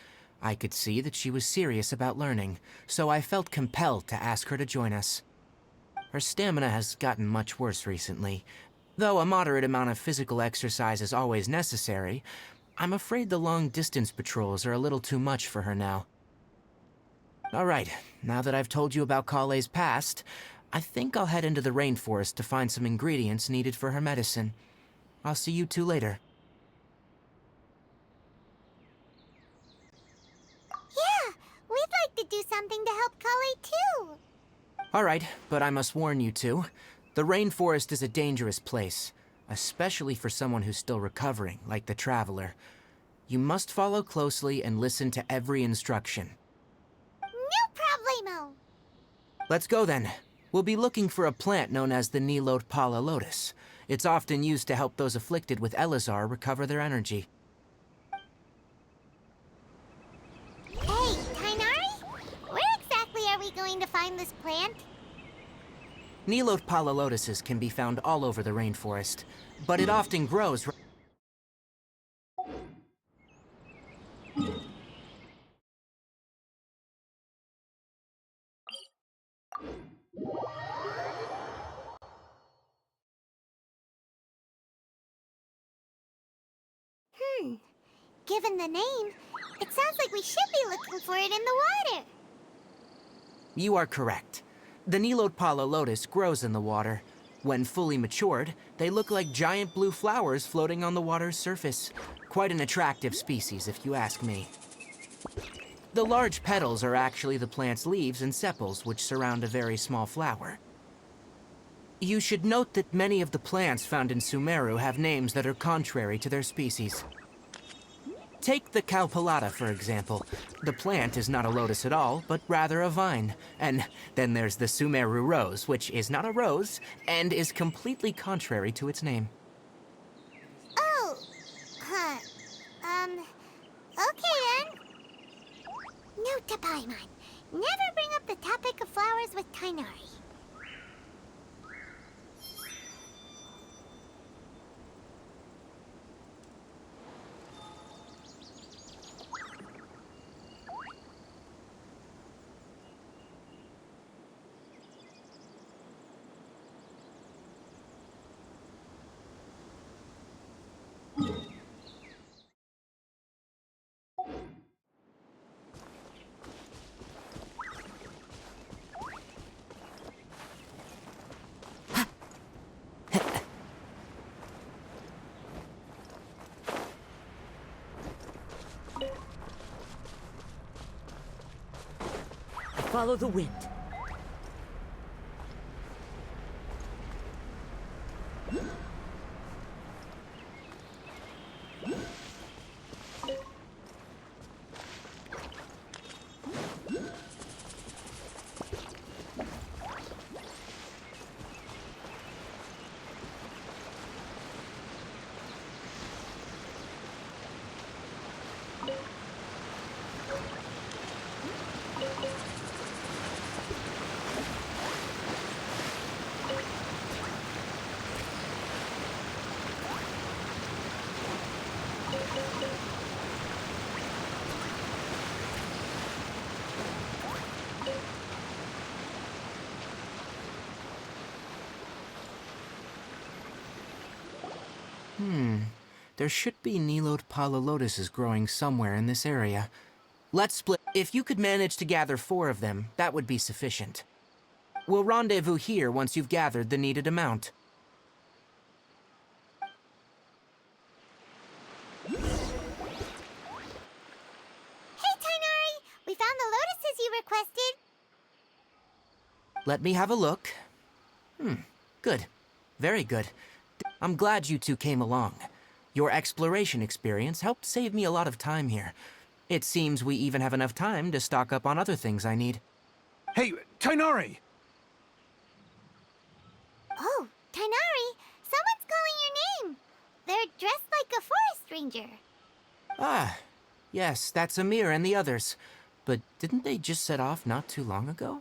I could see that she was serious about learning, so I felt compelled to ask her to join us. Her stamina has gotten much worse recently. Though a moderate amount of physical exercise is always necessary, I'm afraid the long-distance patrols are a little too much for her now. All right, now that I've told you about Kale's past, I think I'll head into the rainforest to find some ingredients needed for her medicine. I'll see you two later. Yeah, we'd like to do something to help Kale too. Alright, but I must warn you two. The rainforest is a dangerous place, especially for someone who's still recovering, like the Traveler. You must follow closely and listen to every instruction. No problemo. Let's go then. We'll be looking for a plant known as the Nilot Pala Lotus. It's often used to help those afflicted with Elazar recover their energy. Hey, Tainari? Where exactly are we going to find this plant? Nilot Pala Lotuses can be found all over the rainforest, but it often grows. Given the name, it sounds like we should be looking for it in the water. You are correct. The Nilot Pala Lotus grows in the water. When fully matured, they look like giant blue flowers floating on the water's surface. Quite an attractive species, if you ask me. The large petals are actually the plant's leaves and sepals, which surround a very small flower. You should note that many of the plants found in Sumeru have names that are contrary to their species. Take the Cowpelata, for example. The plant is not a lotus at all, but rather a vine. And then there's the Sumeru rose, which is not a rose, and is completely contrary to its name. Oh, huh. Okay then. Note to Paimon. Never bring up the topic of flowers with Tainari. Follow the wind. There should be Nilot Pala Lotuses growing somewhere in this area. Let's split. If you could manage to gather 4 of them, that would be sufficient. We'll rendezvous here once you've gathered the needed amount. Hey, Tainari! We found the lotuses you requested. Let me have a look. Good. Very good. I'm glad you two came along. Your exploration experience helped save me a lot of time here. It seems we even have enough time to stock up on other things I need. Hey, Tainari! Oh, Tainari! Someone's calling your name. They're dressed like a forest ranger. Ah, yes, that's Amir and the others. But didn't they just set off not too long ago?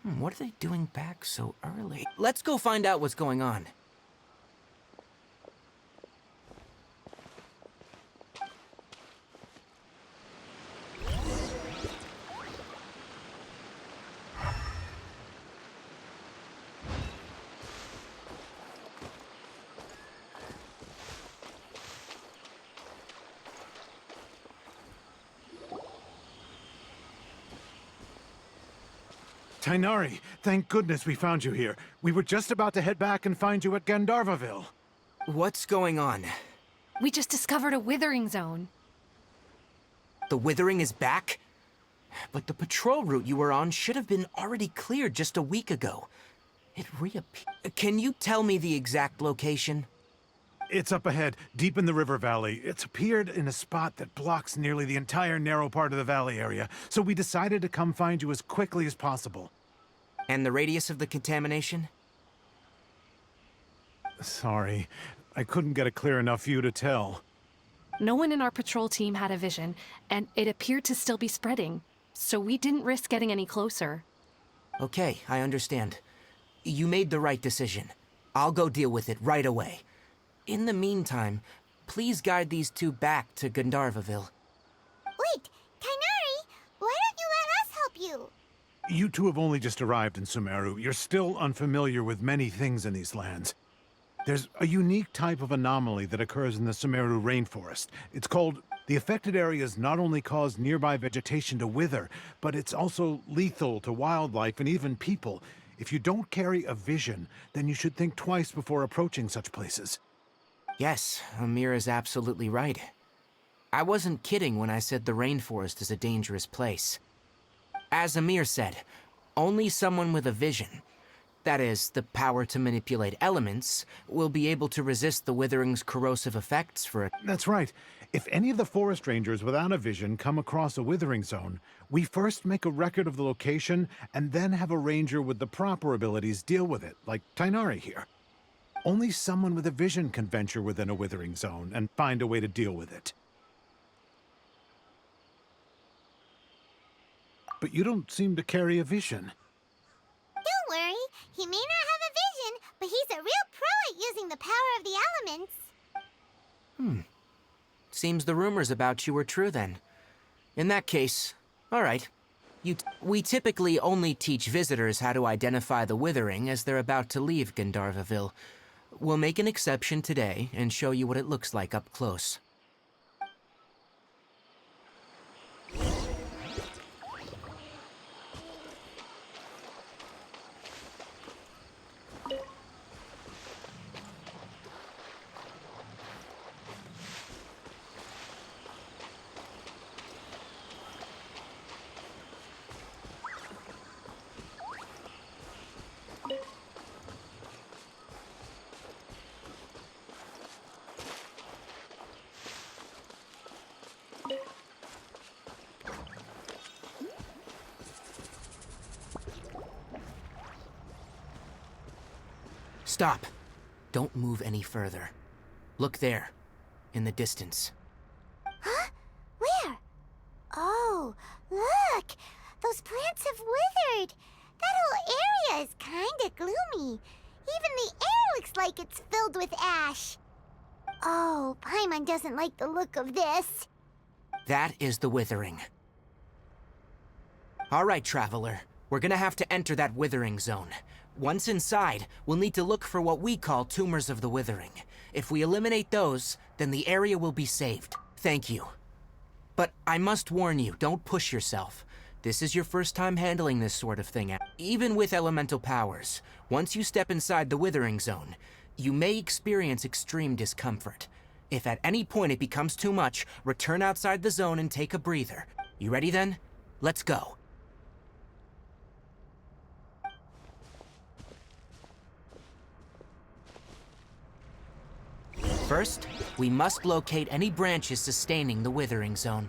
What are they doing back so early? Let's go find out what's going on. Tainari, thank goodness we found you here. We were just about to head back and find you at Gandharvaville. What's going on? We just discovered a withering zone. The withering is back? But the patrol route you were on should have been already cleared just a week ago. It reappeared. Can you tell me the exact location? It's up ahead, deep in the river valley. It's appeared in a spot that blocks nearly the entire narrow part of the valley area, so we decided to come find you as quickly as possible. And the radius of the contamination? Sorry, I couldn't get a clear enough view to tell. No one in our patrol team had a vision, and it appeared to still be spreading, so we didn't risk getting any closer. Okay, I understand. You made the right decision. I'll go deal with it right away. In the meantime, please guide these two back to Gandharvaville. Wait, Tainari, why don't you let us help you? You two have only just arrived in Sumeru. You're still unfamiliar with many things in these lands. There's a unique type of anomaly that occurs in the Sumeru rainforest. It's called... The affected areas not only cause nearby vegetation to wither, but it's also lethal to wildlife and even people. If you don't carry a vision, then you should think twice before approaching such places. Yes, Amir is absolutely right. I wasn't kidding when I said the rainforest is a dangerous place. As Amir said, only someone with a vision, that is, the power to manipulate elements, will be able to resist the withering's corrosive effects for a... That's right. If any of the forest rangers without a vision come across a withering zone, we first make a record of the location and then have a ranger with the proper abilities deal with it, like Tainari here. Only someone with a vision can venture within a withering zone and find a way to deal with it. But you don't seem to carry a vision. Don't worry, he may not have a vision, but he's a real pro at using the power of the elements. Seems the rumors about you were true then. In that case, all right. We typically only teach visitors how to identify the withering as they're about to leave Gandharvaville. We'll make an exception today and show you what it looks like up close. Stop. Don't move any further. Look there, in the distance. Huh? Where? Oh, look! Those plants have withered! That whole area is kinda gloomy. Even the air looks like it's filled with ash. Oh, Paimon doesn't like the look of this. That is the withering. All right, traveler. We're gonna have to enter that withering zone. Once inside, we'll need to look for what we call tumors of the withering. If we eliminate those, then the area will be saved. Thank you. But I must warn you, don't push yourself. This is your first time handling this sort of thing. Even with elemental powers, once you step inside the withering zone, you may experience extreme discomfort. If at any point it becomes too much, return outside the zone and take a breather. You ready then? Let's go. First, we must locate any branches sustaining the withering zone.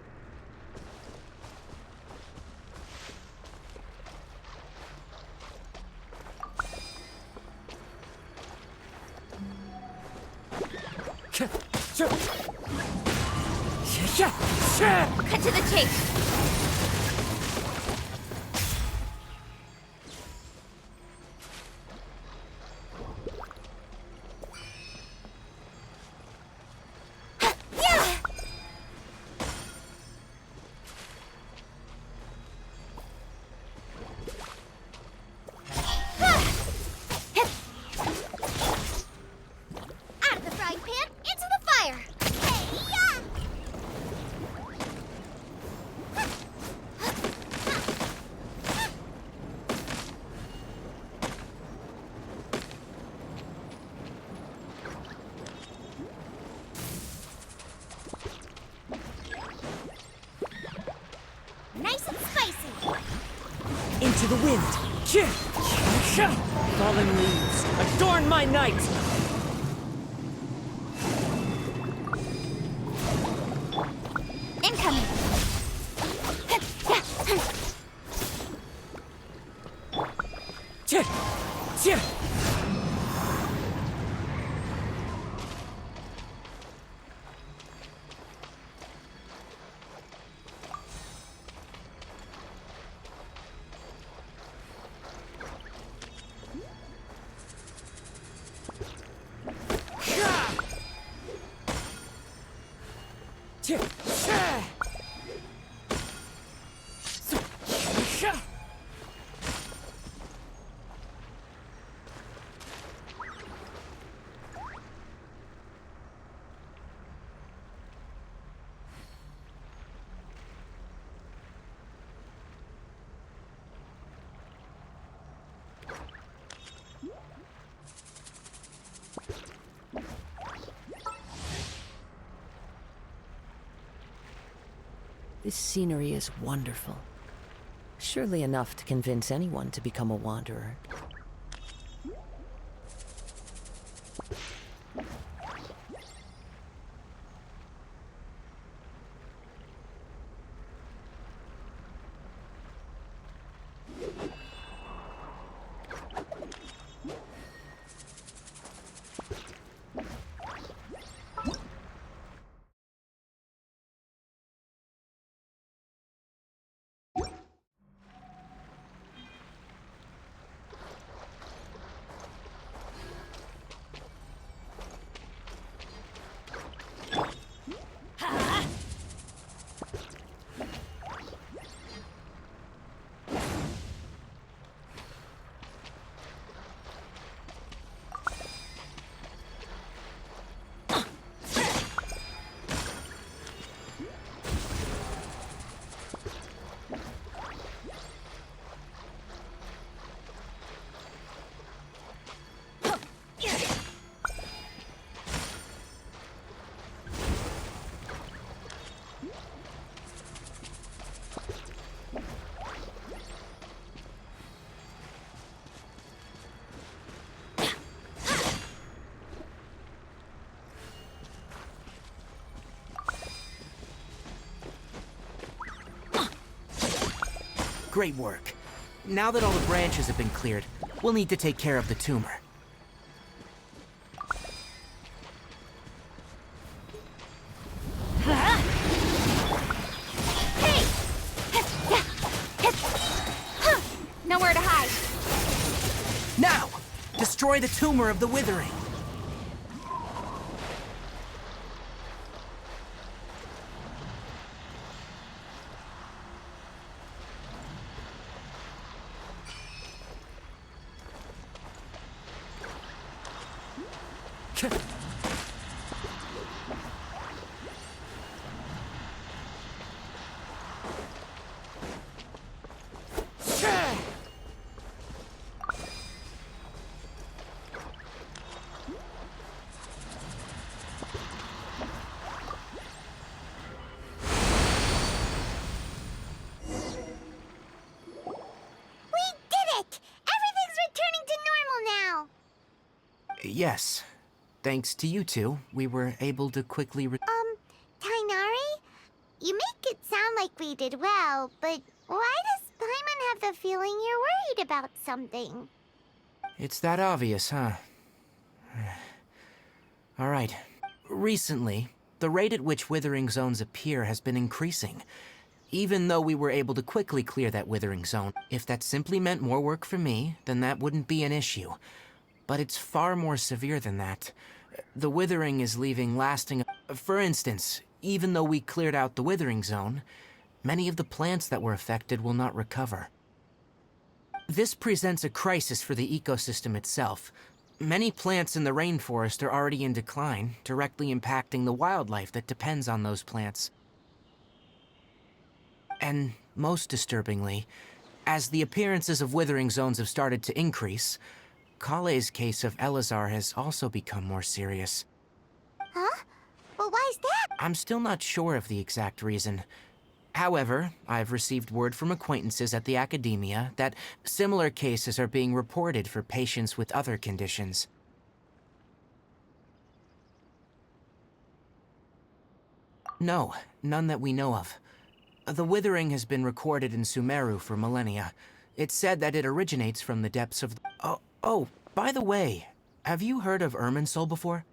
Cut to the chase. Out of the frying pan, into the fire! Hey-ya! the wind. Fallen leaves, adorn my night! Incoming! This scenery is wonderful. Surely enough to convince anyone to become a wanderer. Great work. Now that all the branches have been cleared, we'll need to take care of the tumor. Nowhere to hide. Now! Destroy the tumor of the withering. Yes. Thanks to you two, we were able to quickly Tainari? You make it sound like we did well, but why does Paimon have the feeling you're worried about something? It's that obvious, huh? Alright. Recently, the rate at which withering zones appear has been increasing. Even though we were able to quickly clear that withering zone, if that simply meant more work for me, then that wouldn't be an issue. But it's far more severe than that. The withering is leaving lasting... For instance, even though we cleared out the withering zone, many of the plants that were affected will not recover. This presents a crisis for the ecosystem itself. Many plants in the rainforest are already in decline, directly impacting the wildlife that depends on those plants. And most disturbingly, as the appearances of withering zones have started to increase, Kale's case of Elazar has also become more serious. Huh? Well, why is that? I'm still not sure of the exact reason. However, I've received word from acquaintances at the academia that similar cases are being reported for patients with other conditions. No, none that we know of. The withering has been recorded in Sumeru for millennia. It's said that it originates from the depths of... Oh, by the way, have you heard of Irminsul before?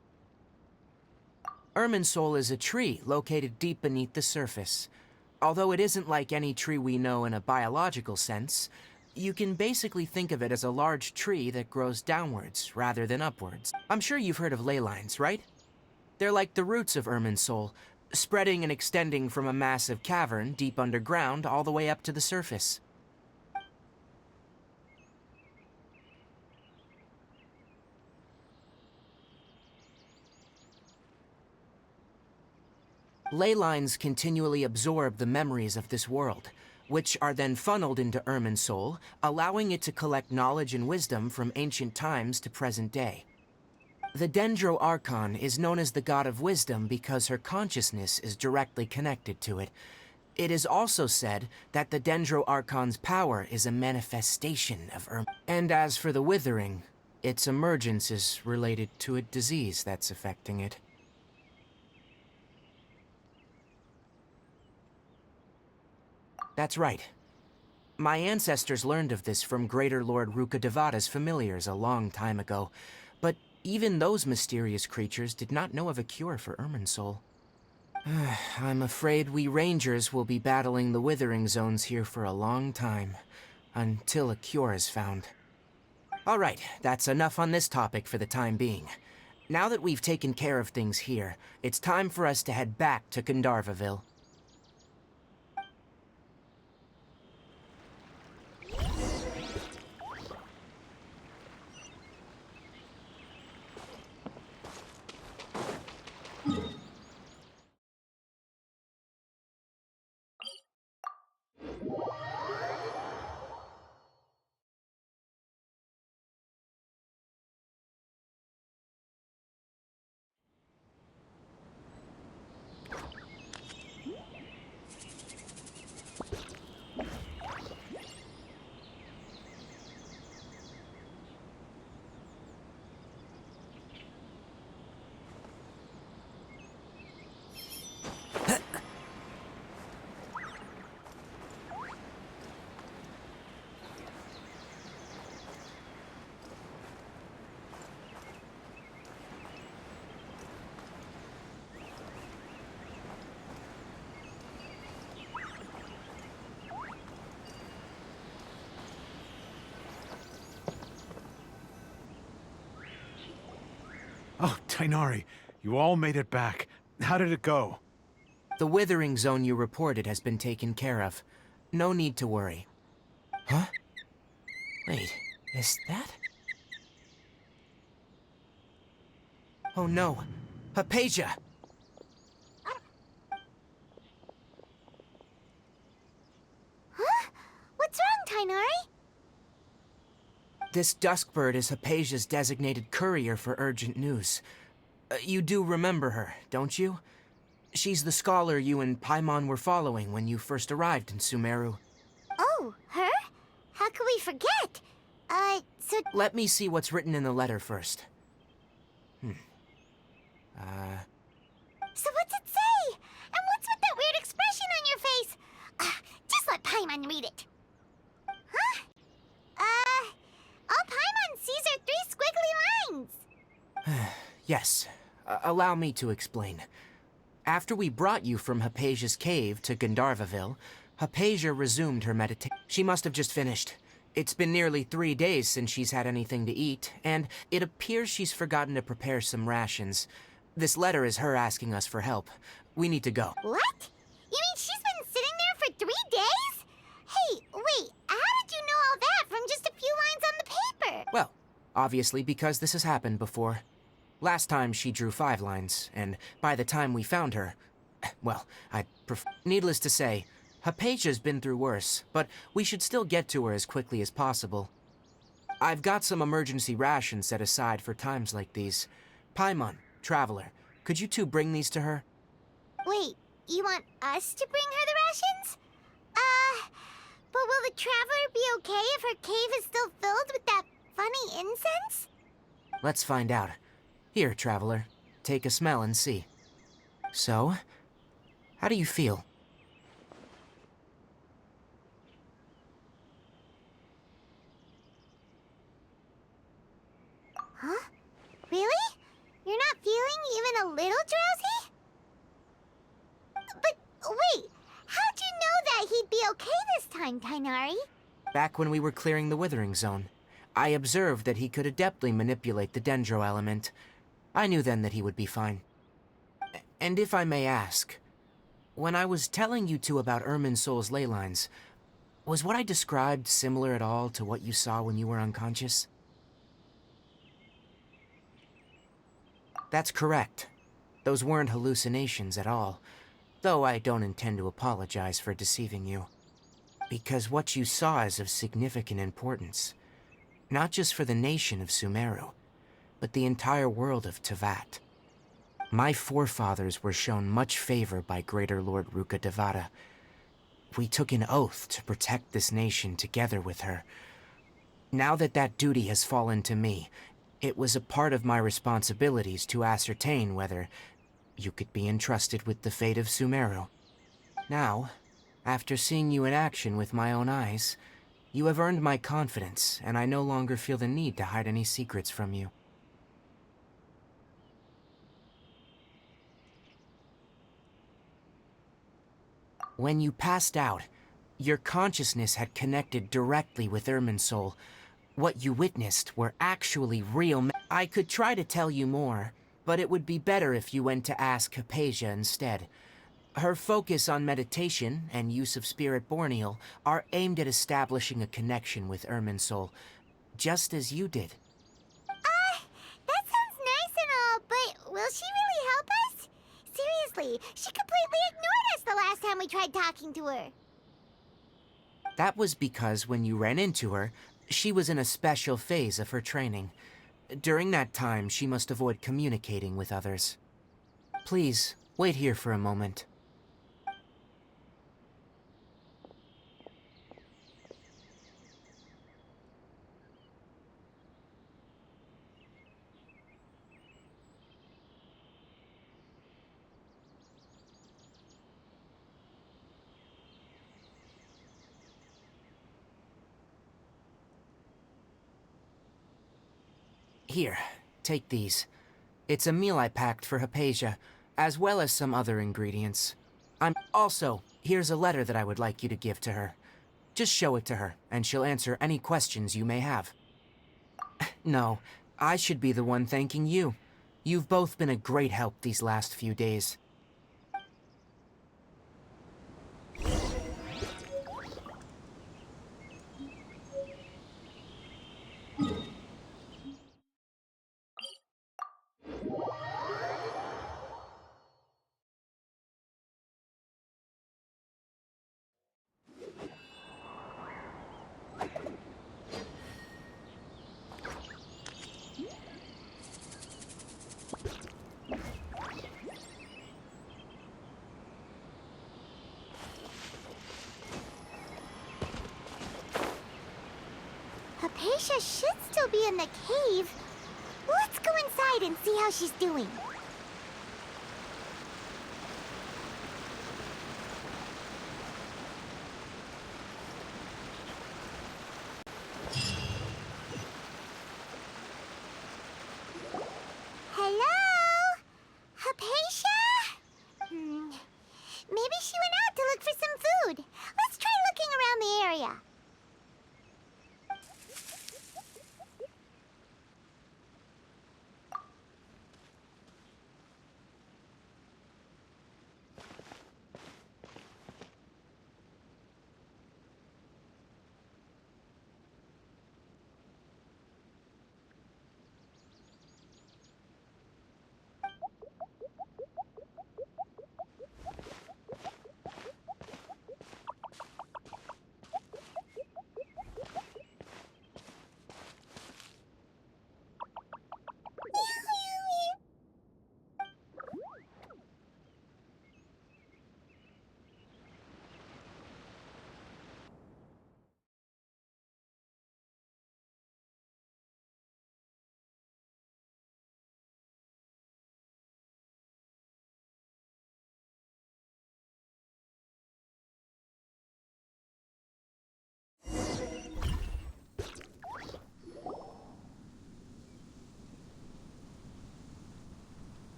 Irminsul is a tree located deep beneath the surface. Although it isn't like any tree we know in a biological sense, you can basically think of it as a large tree that grows downwards rather than upwards. I'm sure you've heard of ley lines, right? They're like the roots of Irminsul, spreading and extending from a massive cavern deep underground all the way up to the surface. Ley lines continually absorb the memories of this world, which are then funneled into Irminsul, allowing it to collect knowledge and wisdom from ancient times to present day. The Dendro Archon is known as the god of wisdom because her consciousness is directly connected to it. It is also said that the Dendro Archon's power is a manifestation of And as for the withering, its emergence is related to a disease that's affecting it. That's right. My ancestors learned of this from Greater Lord Rukkhadevata's familiars a long time ago, but even those mysterious creatures did not know of a cure for Irminsul. I'm afraid we Rangers will be battling the withering zones here for a long time, until a cure is found. Alright, that's enough on this topic for the time being. Now that we've taken care of things here, it's time for us to head back to Gandharvaville. Oh, Tainari, you all made it back. How did it go? The withering zone you reported has been taken care of. No need to worry. Huh? Wait, is that? Oh no, Hypatia! Huh? What's wrong, Tainari? This Duskbird is Hypatia's designated courier for urgent news. You do remember her, don't you? She's the scholar you and Paimon were following when you first arrived in Sumeru. Oh, her? How could we forget? So... Let me see what's written in the letter first. So what's it say? And what's with that weird expression on your face? Just let Paimon read it. Huh? All Paimon sees are 3 squiggly lines. Yes. Allow me to explain. After we brought you from Hypatia's cave to Gandharvaville, Hypatia resumed her meditation. She must have just finished. It's been nearly 3 days since she's had anything to eat, and it appears she's forgotten to prepare some rations. This letter is her asking us for help. We need to go. What? You mean she's been sitting there for 3 days? Hey, wait, how did you know all that from just a few lines on the paper? Well, obviously because this has happened before. Last time she drew 5 lines, and by the time we found her, well, needless to say, Hypatia's been through worse, but we should still get to her as quickly as possible. I've got some emergency rations set aside for times like these. Paimon, Traveler, could you two bring these to her? Wait, you want us to bring her the rations? But will the traveler be okay if her cave is still filled with that funny incense? Let's find out. Here, traveler. Take a smell and see. So, how do you feel? Huh? Really? You're not feeling even a little drowsy? But wait, how'd you know that he'd be okay this time, Tainari? Back when we were clearing the Withering Zone, I observed that he could adeptly manipulate the dendro element. I knew then that he would be fine. And if I may ask, when I was telling you two about Irminsol's ley lines, was what I described similar at all to what you saw when you were unconscious? That's correct. Those weren't hallucinations at all, though I don't intend to apologize for deceiving you. Because what you saw is of significant importance, not just for the nation of Sumeru, but the entire world of Teyvat. My forefathers were shown much favor by Greater Lord Ruka Devata. We took an oath to protect this nation together with her. Now that that duty has fallen to me, it was a part of my responsibilities to ascertain whether you could be entrusted with the fate of Sumeru. Now, after seeing you in action with my own eyes, you have earned my confidence, and I no longer feel the need to hide any secrets from you. When you passed out, your consciousness had connected directly with Irminsul. What you witnessed were actually real. I could try to tell you more, but it would be better if you went to ask Hypatia instead. Her focus on meditation and use of Spirit Borneal are aimed at establishing a connection with Irminsul, just as you did. That sounds nice and all, but will she really help us? Seriously, she completely ignored us the last time we tried talking to her. That was because when you ran into her, she was in a special phase of her training. During that time, she must avoid communicating with others. Please, wait here for a moment. Here, take these. It's a meal I packed for Hypatia, as well as some other ingredients. Also, here's a letter that I would like you to give to her. Just show it to her, and she'll answer any questions you may have. No, I should be the one thanking you. You've both been a great help these last few days. Hypatia should still be in the cave. Let's go inside and see how she's doing. Hello? Hypatia? Maybe she went out to look for some food. Let's try looking around the area.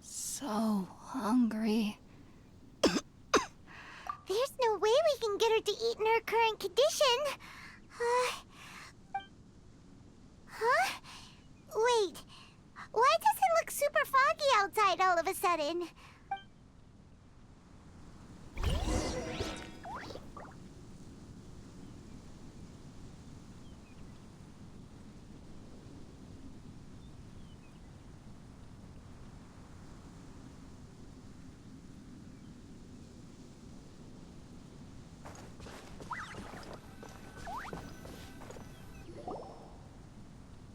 So hungry. There's no way we can get her to eat in her current condition. Huh? Wait. Why does it look super foggy outside all of a sudden?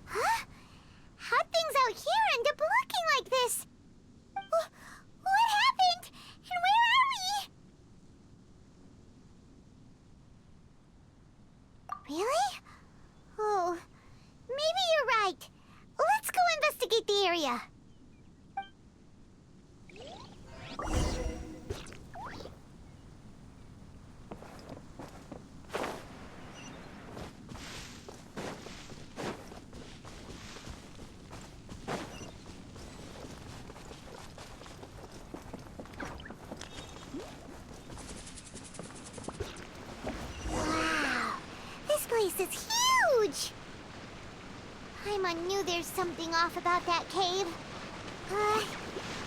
Huh? How'd things out here end up looking like this? What happened? And where are we? Really? Oh, maybe you're right. Let's go investigate the area. Wow, this place is huge! Paimon knew there's something off about that cave.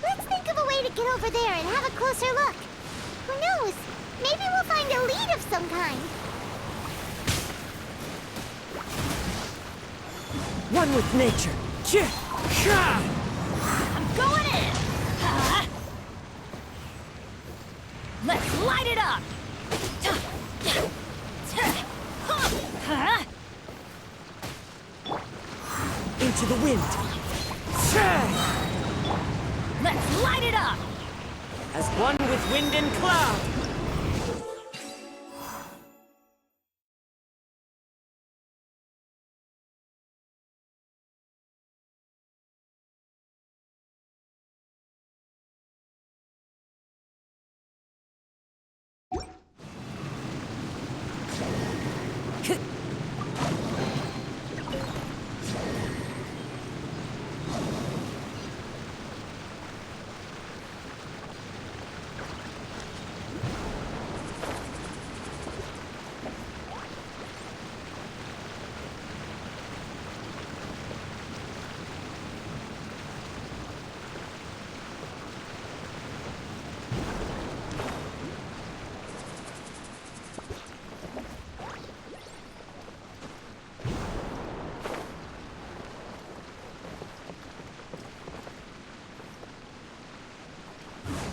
Let's think of a way to get over there and have a closer look. Who knows? Maybe we'll find a lead of some kind. One with nature. I'm going in! Let's light it up! Into the wind. Let's light it up! As one with wind and cloud.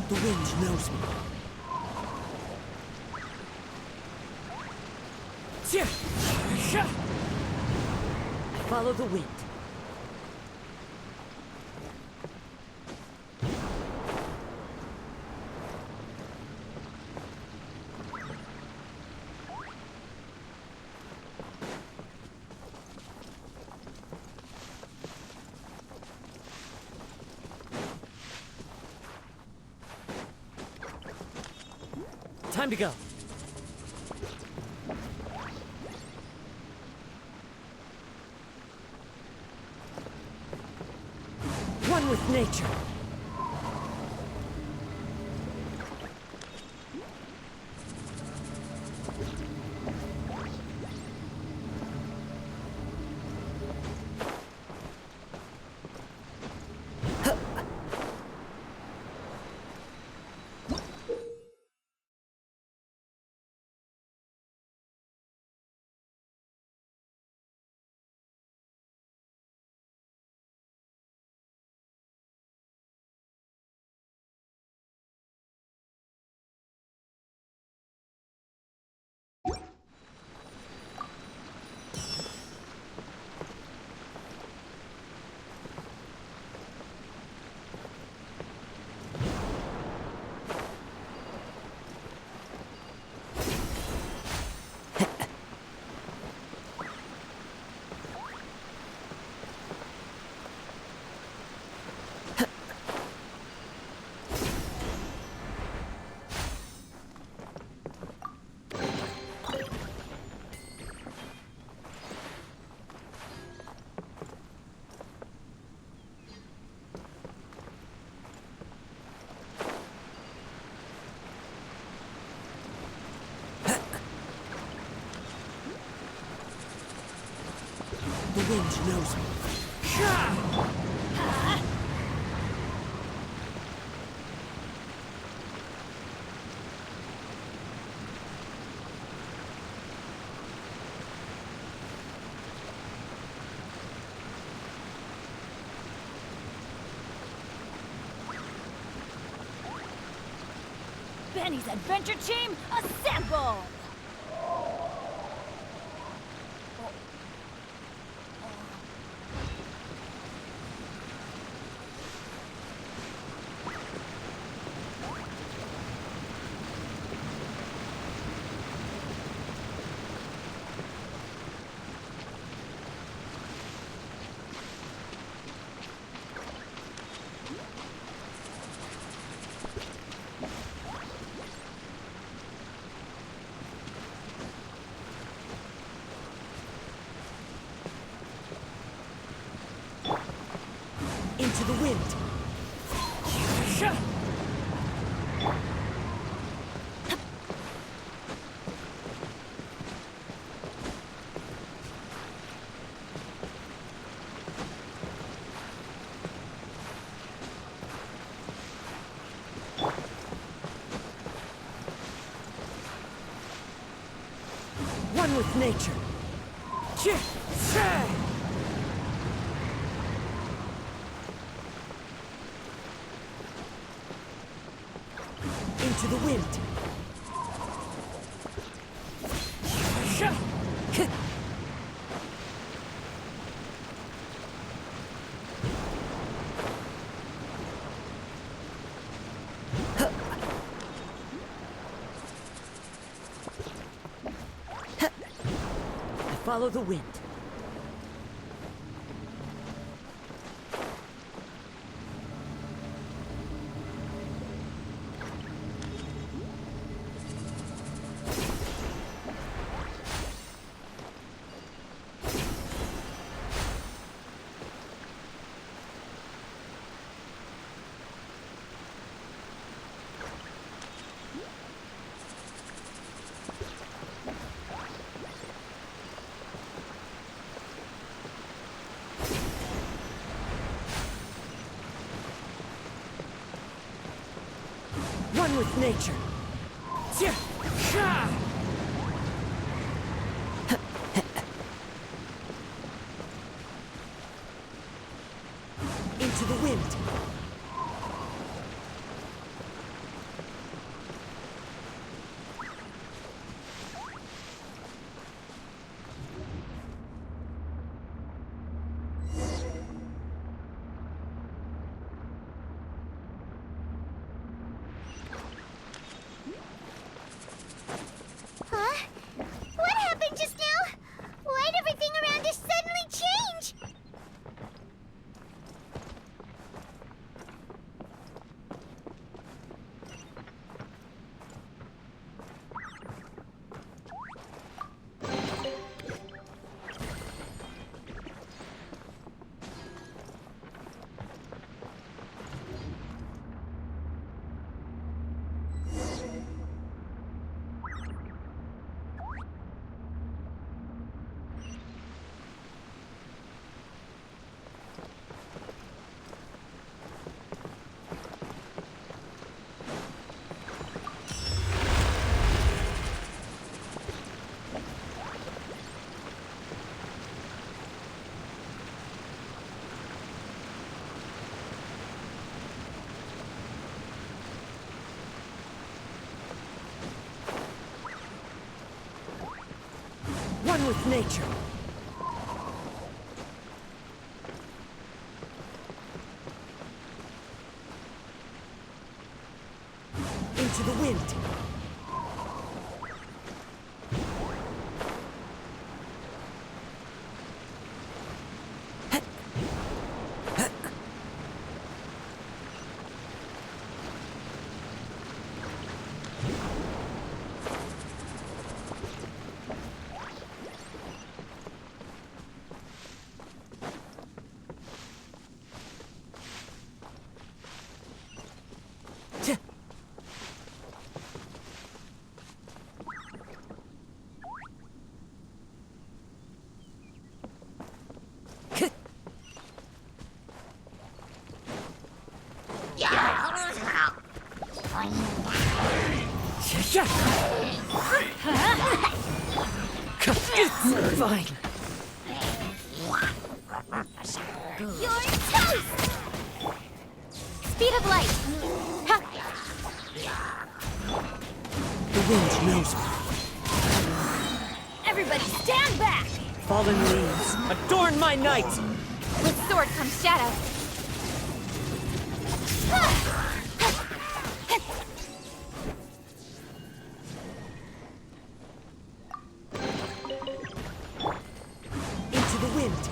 The wind knows me. Follow the wind. Time to go. One with nature. wind knows me. Benny's adventure team, assemble! Into the wind. One with nature. Into the wind. Follow the wind. One with nature. Into the wind. Huh? What happened just now? Why'd everything around us suddenly change? One with nature. Into the wind. It's fine. You're toast! Speed of light! Ha! The wind knows me. Everybody stand back! Fallen leaves, adorn my night! With sword comes shadow. Into the wind.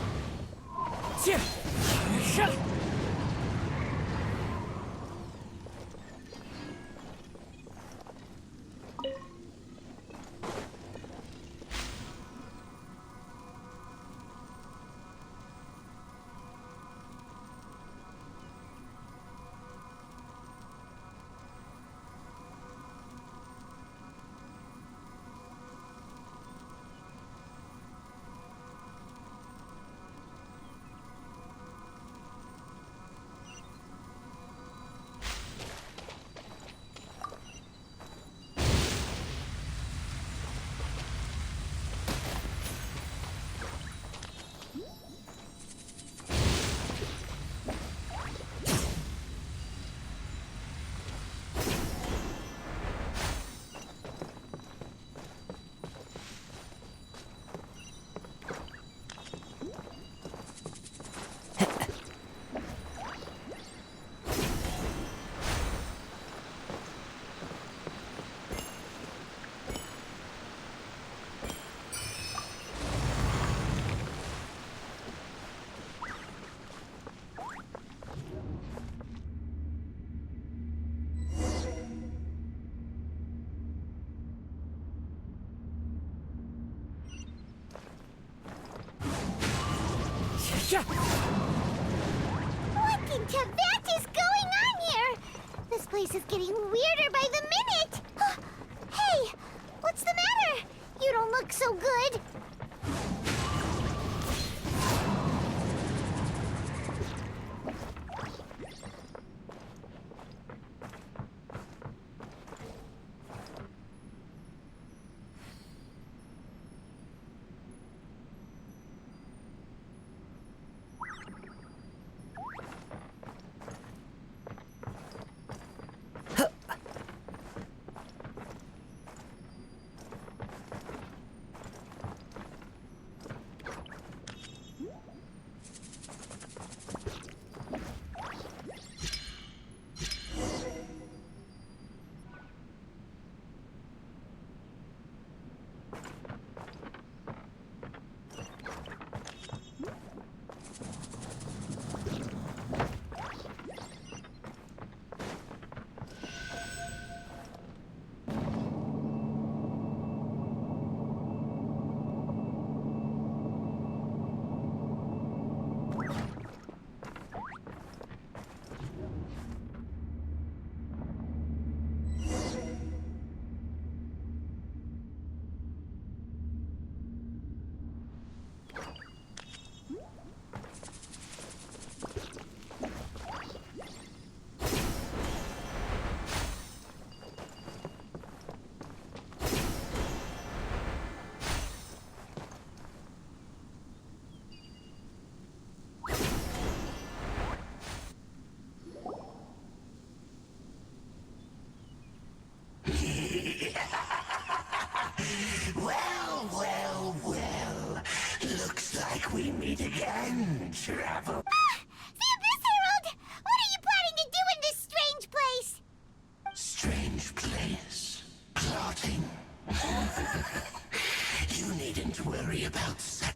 What in Tibet is going on here? This place is getting weirder by the minute. Hey, what's the matter? You don't look so good. we meet again, travel. The Abyss Herald! What are you planning to do in this strange place? Strange place. Plotting. You needn't worry about that.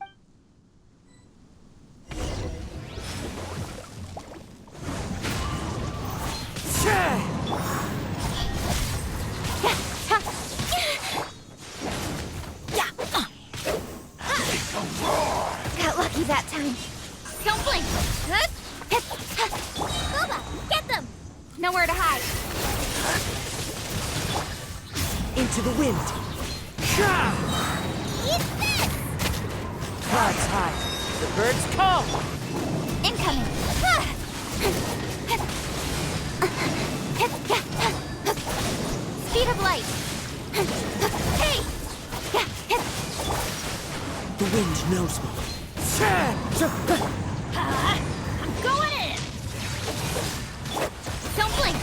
Got lucky that time. Don't blink. Boba, get them! Nowhere to hide. Into the wind. Eat this! Clouds high. The birds call. Incoming. No smoke. I'm going in! Don't blink!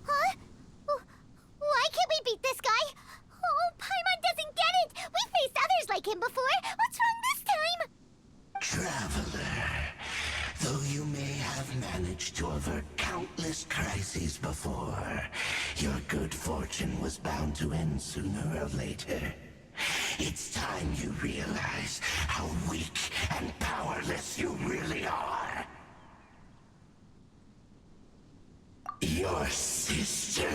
Huh? Why can't we beat this guy? Oh, Paimon doesn't get it! We faced others like him before! What's wrong this time? Traveler, though you may have managed to avert countless crises before, your good fortune was bound to end sooner or later. It's time you realize how weak and powerless you really are. Your sister.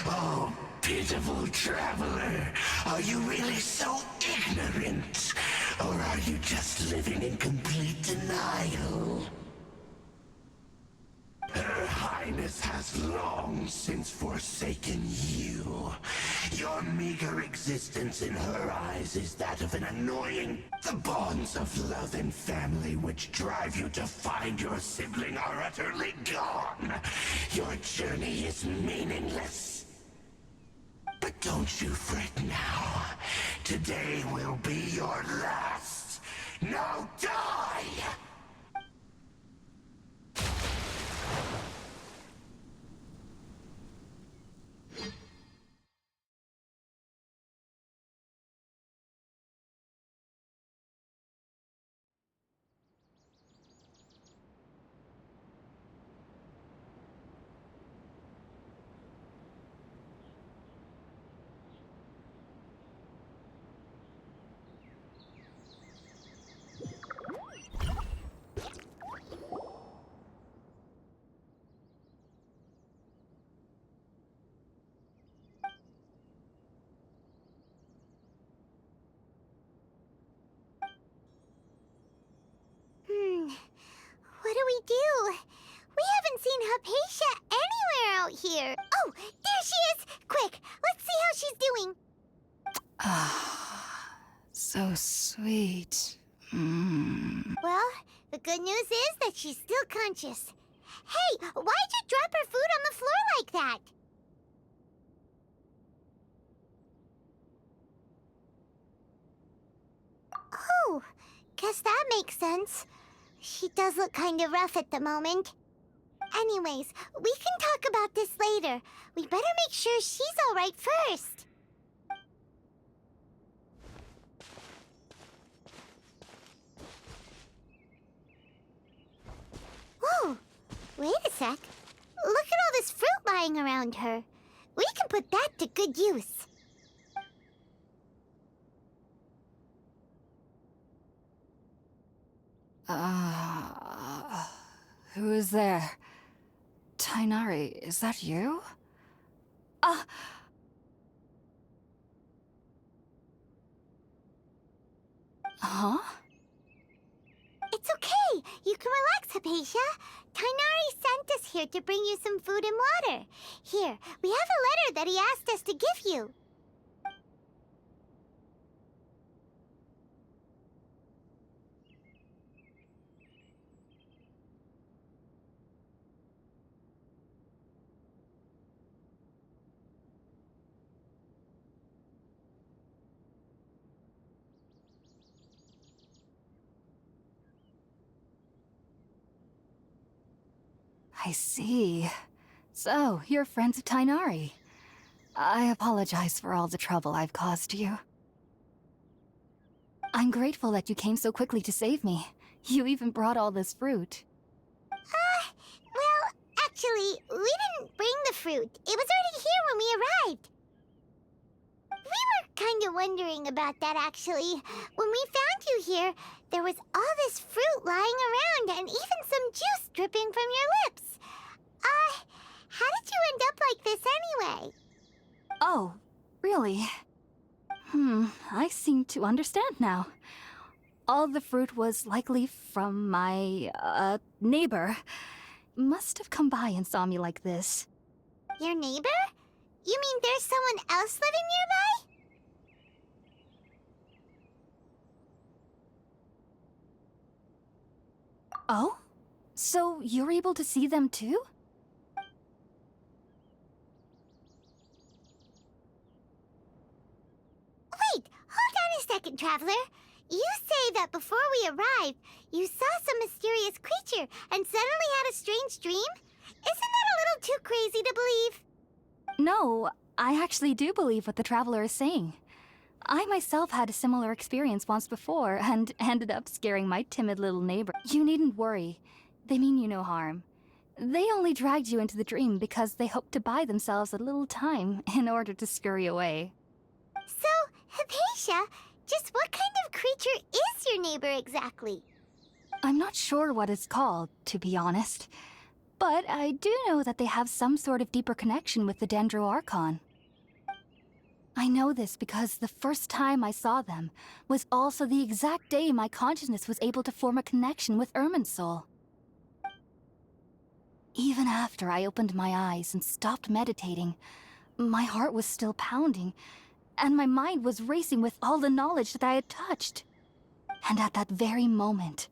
Oh, pitiful traveler. Are you really so ignorant? Or are you just living in complete denial? Her Highness has long since forsaken you. Your meager existence in her eyes is that of an annoying... The bonds of love and family which drive you to find your sibling are utterly gone. Your journey is meaningless. But don't you fret now. Today will be your last. Now die! What do we do? We haven't seen Hypatia anywhere out here. Oh, there she is! Quick, let's see how she's doing. So sweet. Well, the good news is that she's still conscious. Hey, why'd you drop her food on the floor like that? Oh, guess that makes sense. She does look kind of rough at the moment. Anyways, we can talk about this later. We better make sure she's all right first. Whoa, wait a sec. Look at all this fruit lying around her. We can put that to good use. Who is there? Tainari, is that you? Huh? It's okay. You can relax, Hypatia. Tainari sent us here to bring you some food and water. Here, we have a letter that he asked us to give you. I see. So, you're friends of Tainari. I apologize for all the trouble I've caused you. I'm grateful that you came so quickly to save me. You even brought all this fruit. Well, actually, we didn't bring the fruit. It was already here when we arrived. We were kind of wondering about that, actually. When we found you here, there was all this fruit lying around and even some juice dripping from your lips. How did you end up like this anyway? Oh, really? I seem to understand now. All the fruit was likely from my, neighbor. Must have come by and saw me like this. Your neighbor? You mean there's someone else living nearby? Oh? So you're able to see them too? Wait, hold on a second, Traveler. You say that before we arrived, you saw some mysterious creature and suddenly had a strange dream? Isn't that a little too crazy to believe? No, I actually do believe what the Traveler is saying. I myself had a similar experience once before and ended up scaring my timid little neighbor. You needn't worry. They mean you no harm. They only dragged you into the dream because they hoped to buy themselves a little time in order to scurry away. So, Hypatia, just what kind of creature is your neighbor exactly? I'm not sure what it's called, to be honest. But I do know that they have some sort of deeper connection with the Dendroarchon. I know this because the first time I saw them was also the exact day my consciousness was able to form a connection with Irminsul. Even after I opened my eyes and stopped meditating, my heart was still pounding, and my mind was racing with all the knowledge that I had touched. And at that very moment,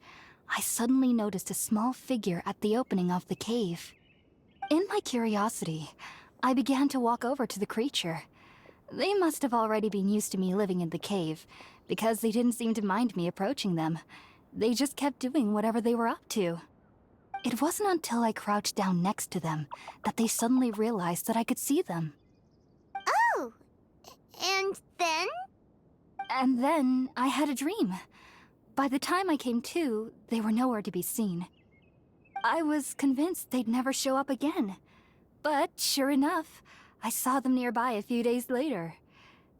I suddenly noticed a small figure at the opening of the cave. In my curiosity, I began to walk over to the creature. They must have already been used to me living in the cave, because they didn't seem to mind me approaching them. They just kept doing whatever they were up to. It wasn't until I crouched down next to them that they suddenly realized that I could see them. Oh, and then? And then I had a dream. By the time I came to, they were nowhere to be seen. I was convinced they'd never show up again. But sure enough, I saw them nearby a few days later.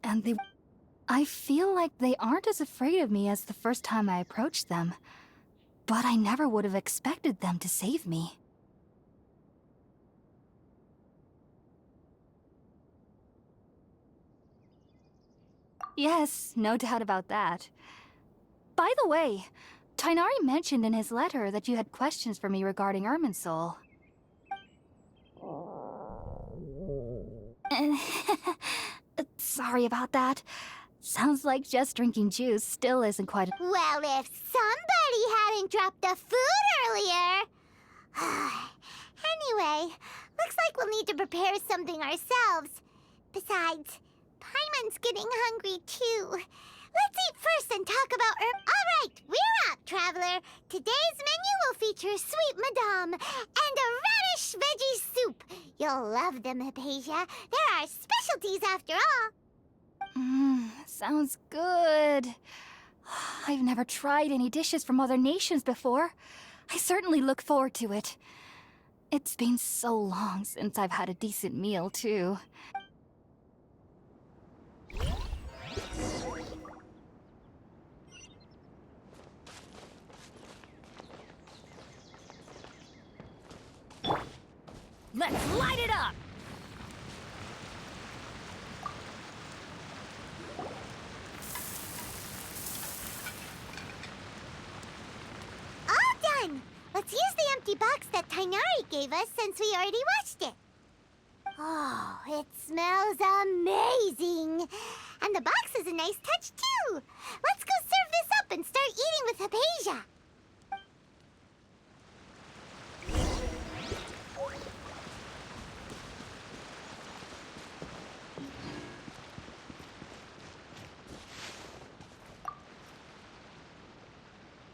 And I feel like they aren't as afraid of me as the first time I approached them. But I never would have expected them to save me. Yes, no doubt about that. By the way, Tainari mentioned in his letter that you had questions for me regarding Irminsul. Sorry about that. Sounds like just drinking juice still isn't quite... Well, if somebody hadn't dropped the food earlier... Anyway, looks like we'll need to prepare something ourselves. Besides, Paimon's getting hungry too. Let's eat first and talk about All right, we're up, Traveler. Today's menu will feature sweet madame and a radish veggie soup. You'll love them, Hypatia. They're our specialties after all. Sounds good. I've never tried any dishes from other nations before. I certainly look forward to it. It's been so long since I've had a decent meal, too. Let's light it up! All done! Let's use the empty box that Tainari gave us since we already watched it. Oh, it smells amazing! And the box is a nice touch, too! Let's go serve this up and start eating with Hypatia!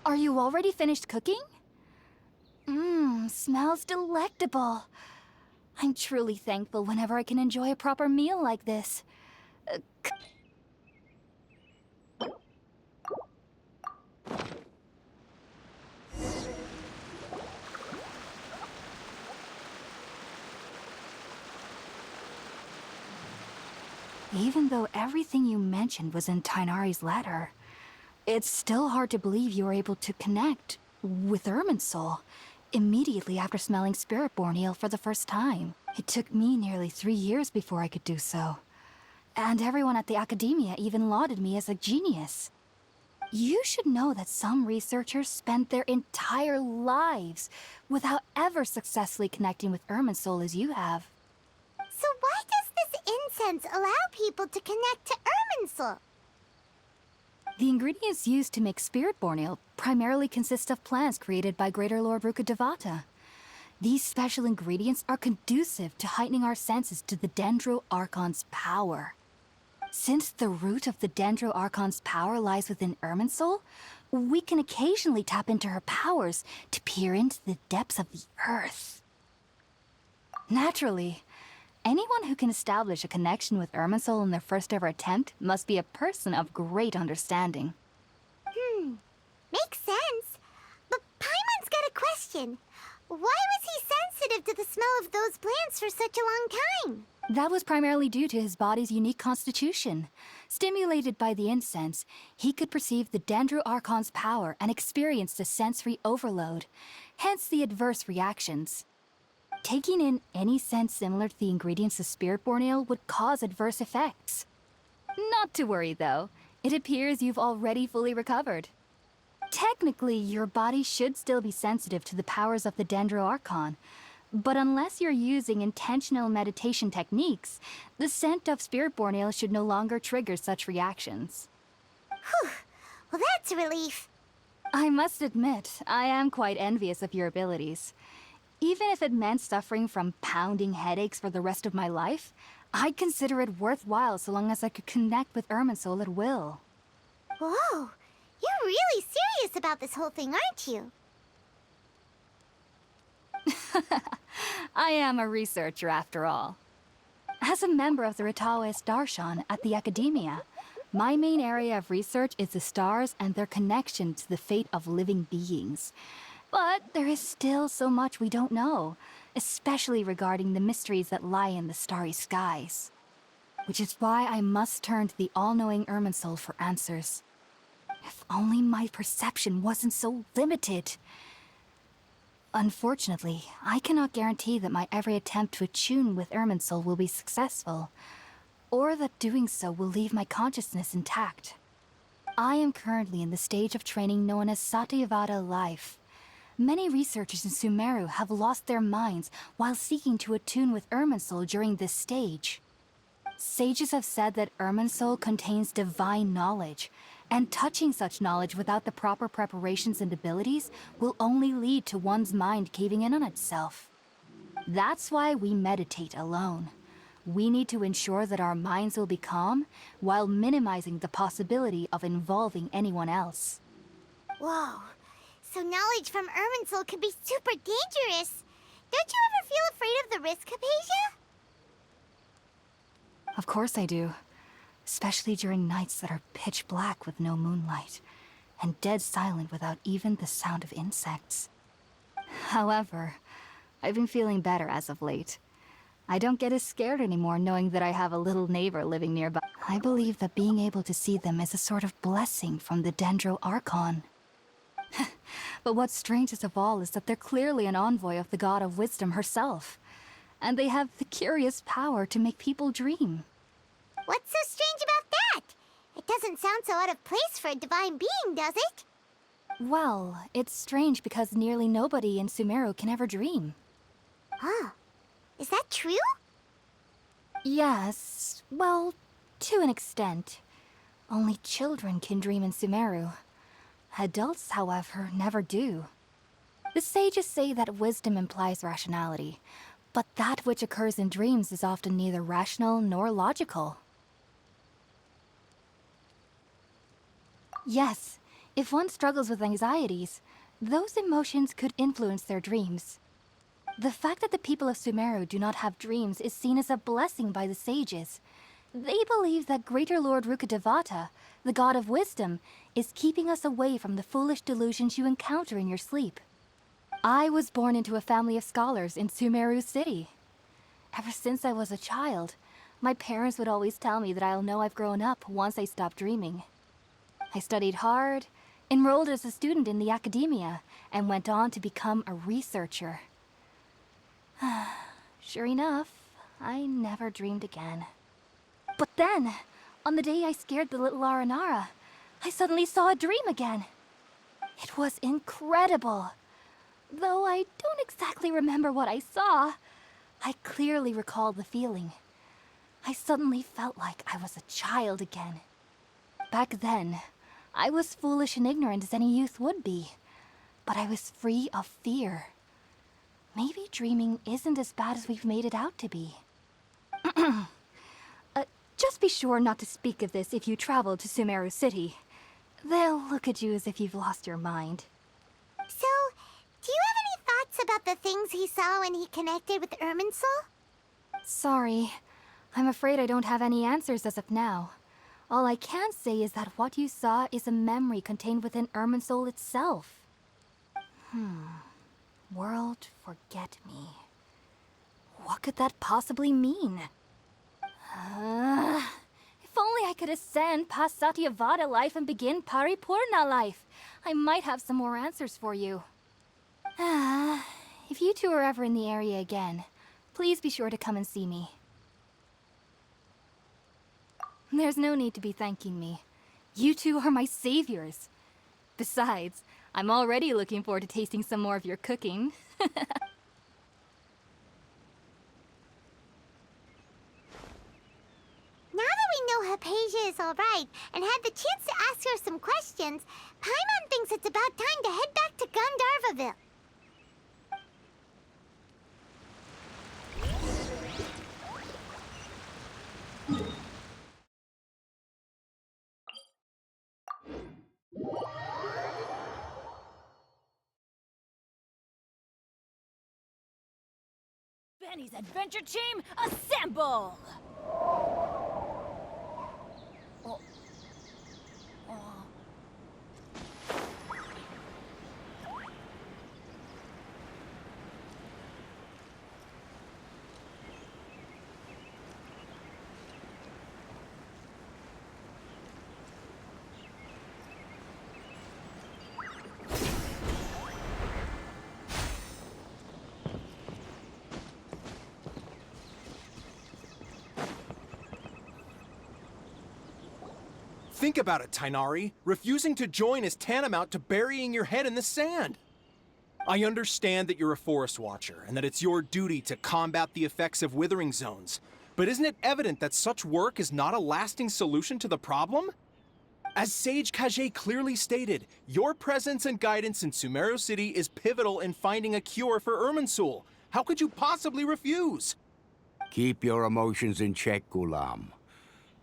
Are you already finished cooking? Smells delectable. I'm truly thankful whenever I can enjoy a proper meal like this. Even though everything you mentioned was in Tainari's letter, it's still hard to believe you were able to connect with Irminsul immediately after smelling Spiritborn eel for the first time. It took me nearly 3 years before I could do so. And everyone at the Academia even lauded me as a genius. You should know that some researchers spend their entire lives without ever successfully connecting with Irminsul as you have. So why does this incense allow people to connect to Irminsul? The ingredients used to make spirit-born ale primarily consist of plants created by Greater Lord Rukkhadevata. These special ingredients are conducive to heightening our senses to the Dendro Archon's power. Since the root of the Dendro Archon's power lies within Irminsul, we can occasionally tap into her powers to peer into the depths of the earth. Naturally, anyone who can establish a connection with Irminsul in their first ever attempt must be a person of great understanding. Makes sense. But Paimon's got a question. Why was he sensitive to the smell of those plants for such a long time? That was primarily due to his body's unique constitution. Stimulated by the incense, he could perceive the Dendro Archon's power and experienced a sensory overload, hence the adverse reactions. Taking in any scent similar to the ingredients of Spirit-born Ale would cause adverse effects. Not to worry, though. It appears you've already fully recovered. Technically, your body should still be sensitive to the powers of the Dendro Archon, but unless you're using intentional meditation techniques, the scent of Spirit-born Ale should no longer trigger such reactions. Whew. Well, that's a relief. I must admit, I am quite envious of your abilities. Even if it meant suffering from pounding headaches for the rest of my life, I'd consider it worthwhile so long as I could connect with Irminsul at will. Whoa. You're really serious about this whole thing, aren't you? I am a researcher after all. As a member of the Ritaoist Darshan at the Academia, my main area of research is the stars and their connection to the fate of living beings. But there is still so much we don't know, especially regarding the mysteries that lie in the starry skies. Which is why I must turn to the all-knowing Irminsul for answers. If only my perception wasn't so limited. Unfortunately, I cannot guarantee that my every attempt to attune with Irminsul will be successful, or that doing so will leave my consciousness intact. I am currently in the stage of training known as Satyavada life. Many researchers in Sumeru have lost their minds while seeking to attune with Irminsul during this stage. Sages have said that Irminsul contains divine knowledge, and touching such knowledge without the proper preparations and abilities will only lead to one's mind caving in on itself. That's why we meditate alone. We need to ensure that our minds will be calm while minimizing the possibility of involving anyone else. Whoa. So knowledge from Irminsul can be super dangerous. Don't you ever feel afraid of the risk, Hypatia? Of course I do. Especially during nights that are pitch black with no moonlight, and dead silent without even the sound of insects. However, I've been feeling better as of late. I don't get as scared anymore knowing that I have a little neighbor living nearby. I believe that being able to see them is a sort of blessing from the Dendro Archon. But what's strangest of all is that they're clearly an envoy of the God of Wisdom herself, and they have the curious power to make people dream. What's so strange about that? It doesn't sound so out of place for a divine being, does it? Well, it's strange because nearly nobody in Sumeru can ever dream. Oh, is that true? Yes, well, to an extent. Only children can dream in Sumeru. Adults, however, never do. The sages say that wisdom implies rationality, but that which occurs in dreams is often neither rational nor logical. Yes, if one struggles with anxieties, those emotions could influence their dreams. The fact that the people of Sumeru do not have dreams is seen as a blessing by the sages. They believe that Greater Lord Rukkhadevata, the God of Wisdom, is keeping us away from the foolish delusions you encounter in your sleep. I was born into a family of scholars in Sumeru City. Ever since I was a child, my parents would always tell me that I'll know I've grown up once I stop dreaming. I studied hard, enrolled as a student in the Academia, and went on to become a researcher. Sure enough, I never dreamed again. But then, on the day I scared the little Aranara, I suddenly saw a dream again. It was incredible. Though I don't exactly remember what I saw, I clearly recall the feeling. I suddenly felt like I was a child again. Back then, I was foolish and ignorant as any youth would be, but I was free of fear. Maybe dreaming isn't as bad as we've made it out to be. Just be sure not to speak of this if you travel to Sumeru City. They'll look at you as if you've lost your mind. So, do you have any thoughts about the things he saw when he connected with Irminsul? Sorry. I'm afraid I don't have any answers as of now. All I can say is that what you saw is a memory contained within Irminsul itself. World forget me. What could that possibly mean? If only I could ascend past Satyavada life and begin Paripurna life. I might have some more answers for you. If you two are ever in the area again, please be sure to come and see me. There's no need to be thanking me. You two are my saviors. Besides, I'm already looking forward to tasting some more of your cooking. Now that we know Hypatia is alright and had the chance to ask her some questions, Paimon thinks it's about time to head back to Gandharvaville. Benny's adventure team, assemble! Think about it, Tainari. Refusing to join is tantamount to burying your head in the sand. I understand that you're a forest watcher and that it's your duty to combat the effects of withering zones. But isn't it evident that such work is not a lasting solution to the problem? As Sage Kage clearly stated, your presence and guidance in Sumeru City is pivotal in finding a cure for Irminsul. How could you possibly refuse? Keep your emotions in check, Ghulam.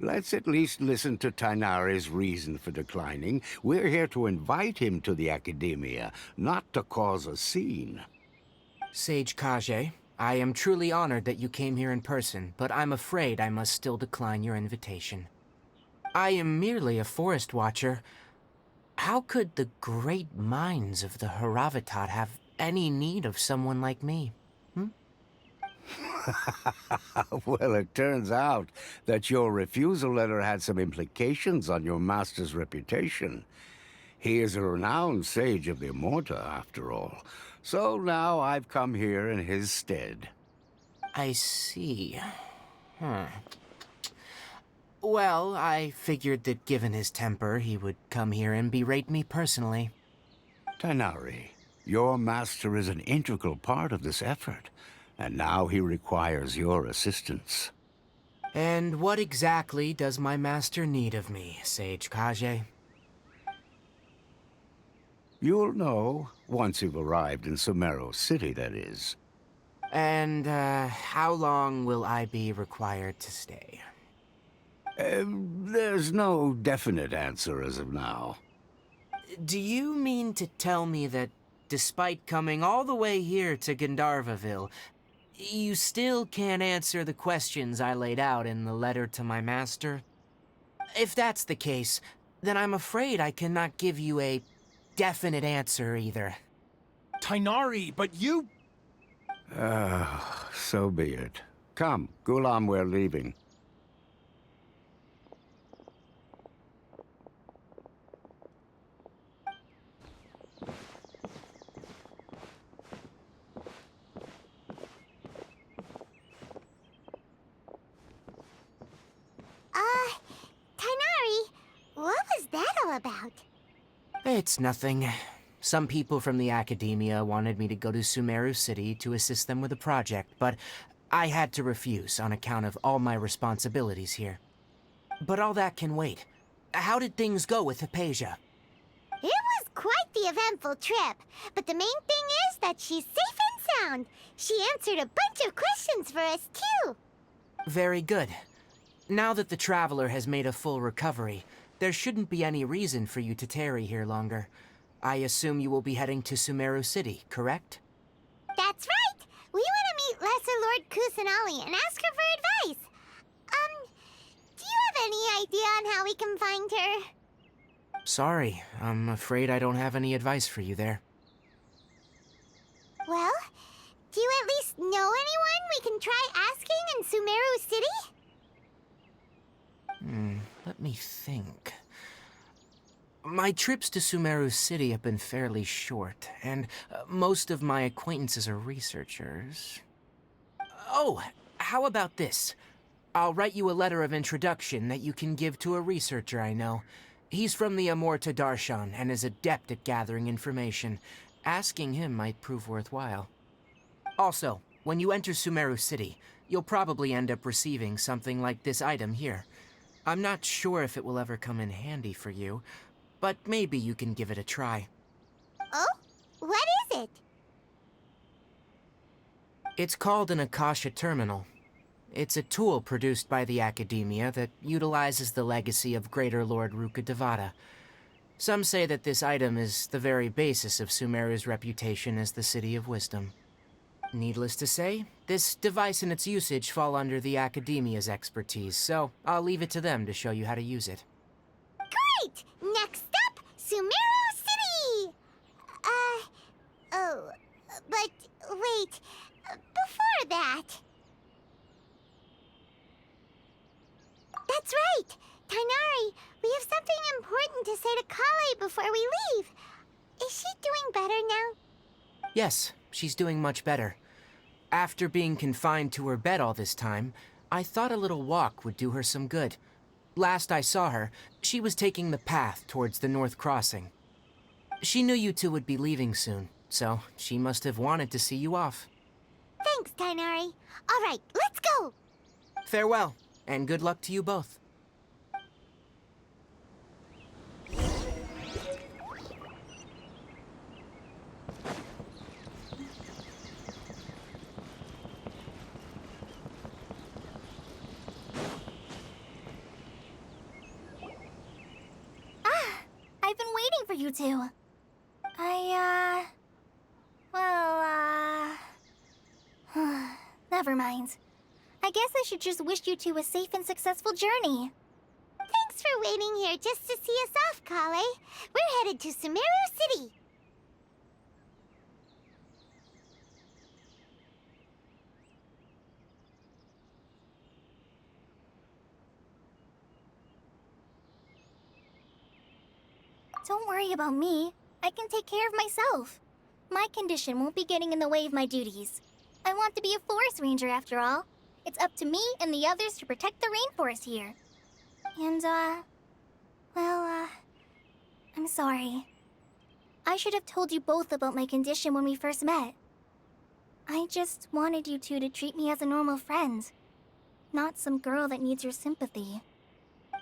Let's at least listen to Tainari's reason for declining. We're here to invite him to the Academia, not to cause a scene. Sage Kage, I am truly honored that you came here in person, but I'm afraid I must still decline your invitation. I am merely a forest watcher. How could the great minds of the Haravatat have any need of someone like me? Well, it turns out that your refusal letter had some implications on your master's reputation. He is a renowned sage of the Immorta, after all. So now I've come here in his stead. I see. Well, I figured that given his temper, he would come here and berate me personally. Tainari, your master is an integral part of this effort. And now he requires your assistance. And what exactly does my master need of me, Sage Kage? You'll know, once you've arrived in Sumeru City, that is. And, how long will I be required to stay? There's no definite answer as of now. Do you mean to tell me that, despite coming all the way here to Gandharvaville, you still can't answer the questions I laid out in the letter to my master? If that's the case, then I'm afraid I cannot give you a definite answer either. Tainari, but you... So be it. Come, Ghulam, we're leaving. Tainari, what was that all about? It's nothing. Some people from the Academia wanted me to go to Sumeru City to assist them with a project, but I had to refuse on account of all my responsibilities here. But all that can wait. how did things go with Hypatia? It was quite the eventful trip, but the main thing is that she's safe and sound. She answered a bunch of questions for us, too. Very good. Now that the Traveler has made a full recovery, there shouldn't be any reason for you to tarry here longer. I assume you will be heading to Sumeru City, correct? That's right. We want to meet Lesser Lord Kusanali and ask her for advice. Do you have any idea on how we can find her? Sorry, I'm afraid I don't have any advice for you there. Well, do you at least know anyone we can try asking in Sumeru City? Let me think. My trips to Sumeru City have been fairly short, and most of my acquaintances are researchers. Oh, how about this? I'll write you a letter of introduction that you can give to a researcher I know. He's from the Amorta Darshan and is adept at gathering information. Asking him might prove worthwhile. Also, when you enter Sumeru City, you'll probably end up receiving something like this item here. I'm not sure if it will ever come in handy for you, but maybe you can give it a try. Oh? What is it? It's called an Akasha Terminal. It's a tool produced by the Academia that utilizes the legacy of Greater Lord Rukkhadevata. Some say that this item is the very basis of Sumeru's reputation as the City of Wisdom. Needless to say, this device and its usage fall under the Academia's expertise, so I'll leave it to them to show you how to use it. Great! Next up, Sumeru City! But wait, before that... That's right! Tainari, we have something important to say to Kale before we leave. Is she doing better now? Yes, she's doing much better. After being confined to her bed all this time, I thought a little walk would do her some good. Last I saw her, she was taking the path towards the North Crossing. She knew you two would be leaving soon, so she must have wanted to see you off. Thanks, Tainari. All right, let's go! Farewell, and good luck to you both. I've been waiting for you two. Never mind. I guess I should just wish you two a safe and successful journey. Thanks for waiting here just to see us off, Kale. We're headed to Sumeru City. Don't worry about me. I can take care of myself. My condition won't be getting in the way of my duties. I want to be a forest ranger after all. It's up to me and the others to protect the rainforest here. And, I'm sorry. I should have told you both about my condition when we first met. I just wanted you two to treat me as a normal friend, not some girl that needs your sympathy.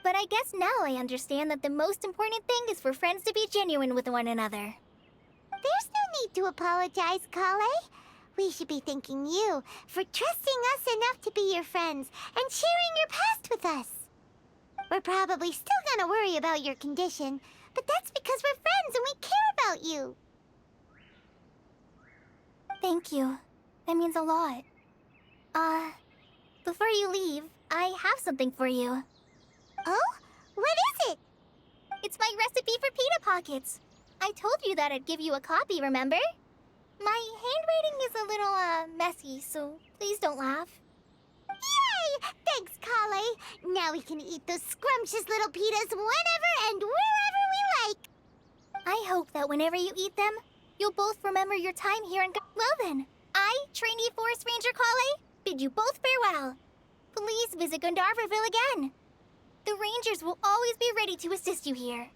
But I guess now I understand that the most important thing is for friends to be genuine with one another. There's no need to apologize, Kale. We should be thanking you for trusting us enough to be your friends and sharing your past with us. We're probably still gonna worry about your condition, but that's because we're friends and we care about you. Thank you. That means a lot. Before you leave, I have something for you. Oh? What is it? It's my recipe for pita pockets. I told you that I'd give you a copy, remember? My handwriting is a little, messy, so please don't laugh. Yay! Thanks, Kale. Now we can eat those scrumptious little pitas whenever and wherever we like. I hope that whenever you eat them, you'll both remember your time here in... Well then, I, trainee Forest Ranger Kale, bid you both farewell. Please visit Gandharvaville again. The Rangers will always be ready to assist you here.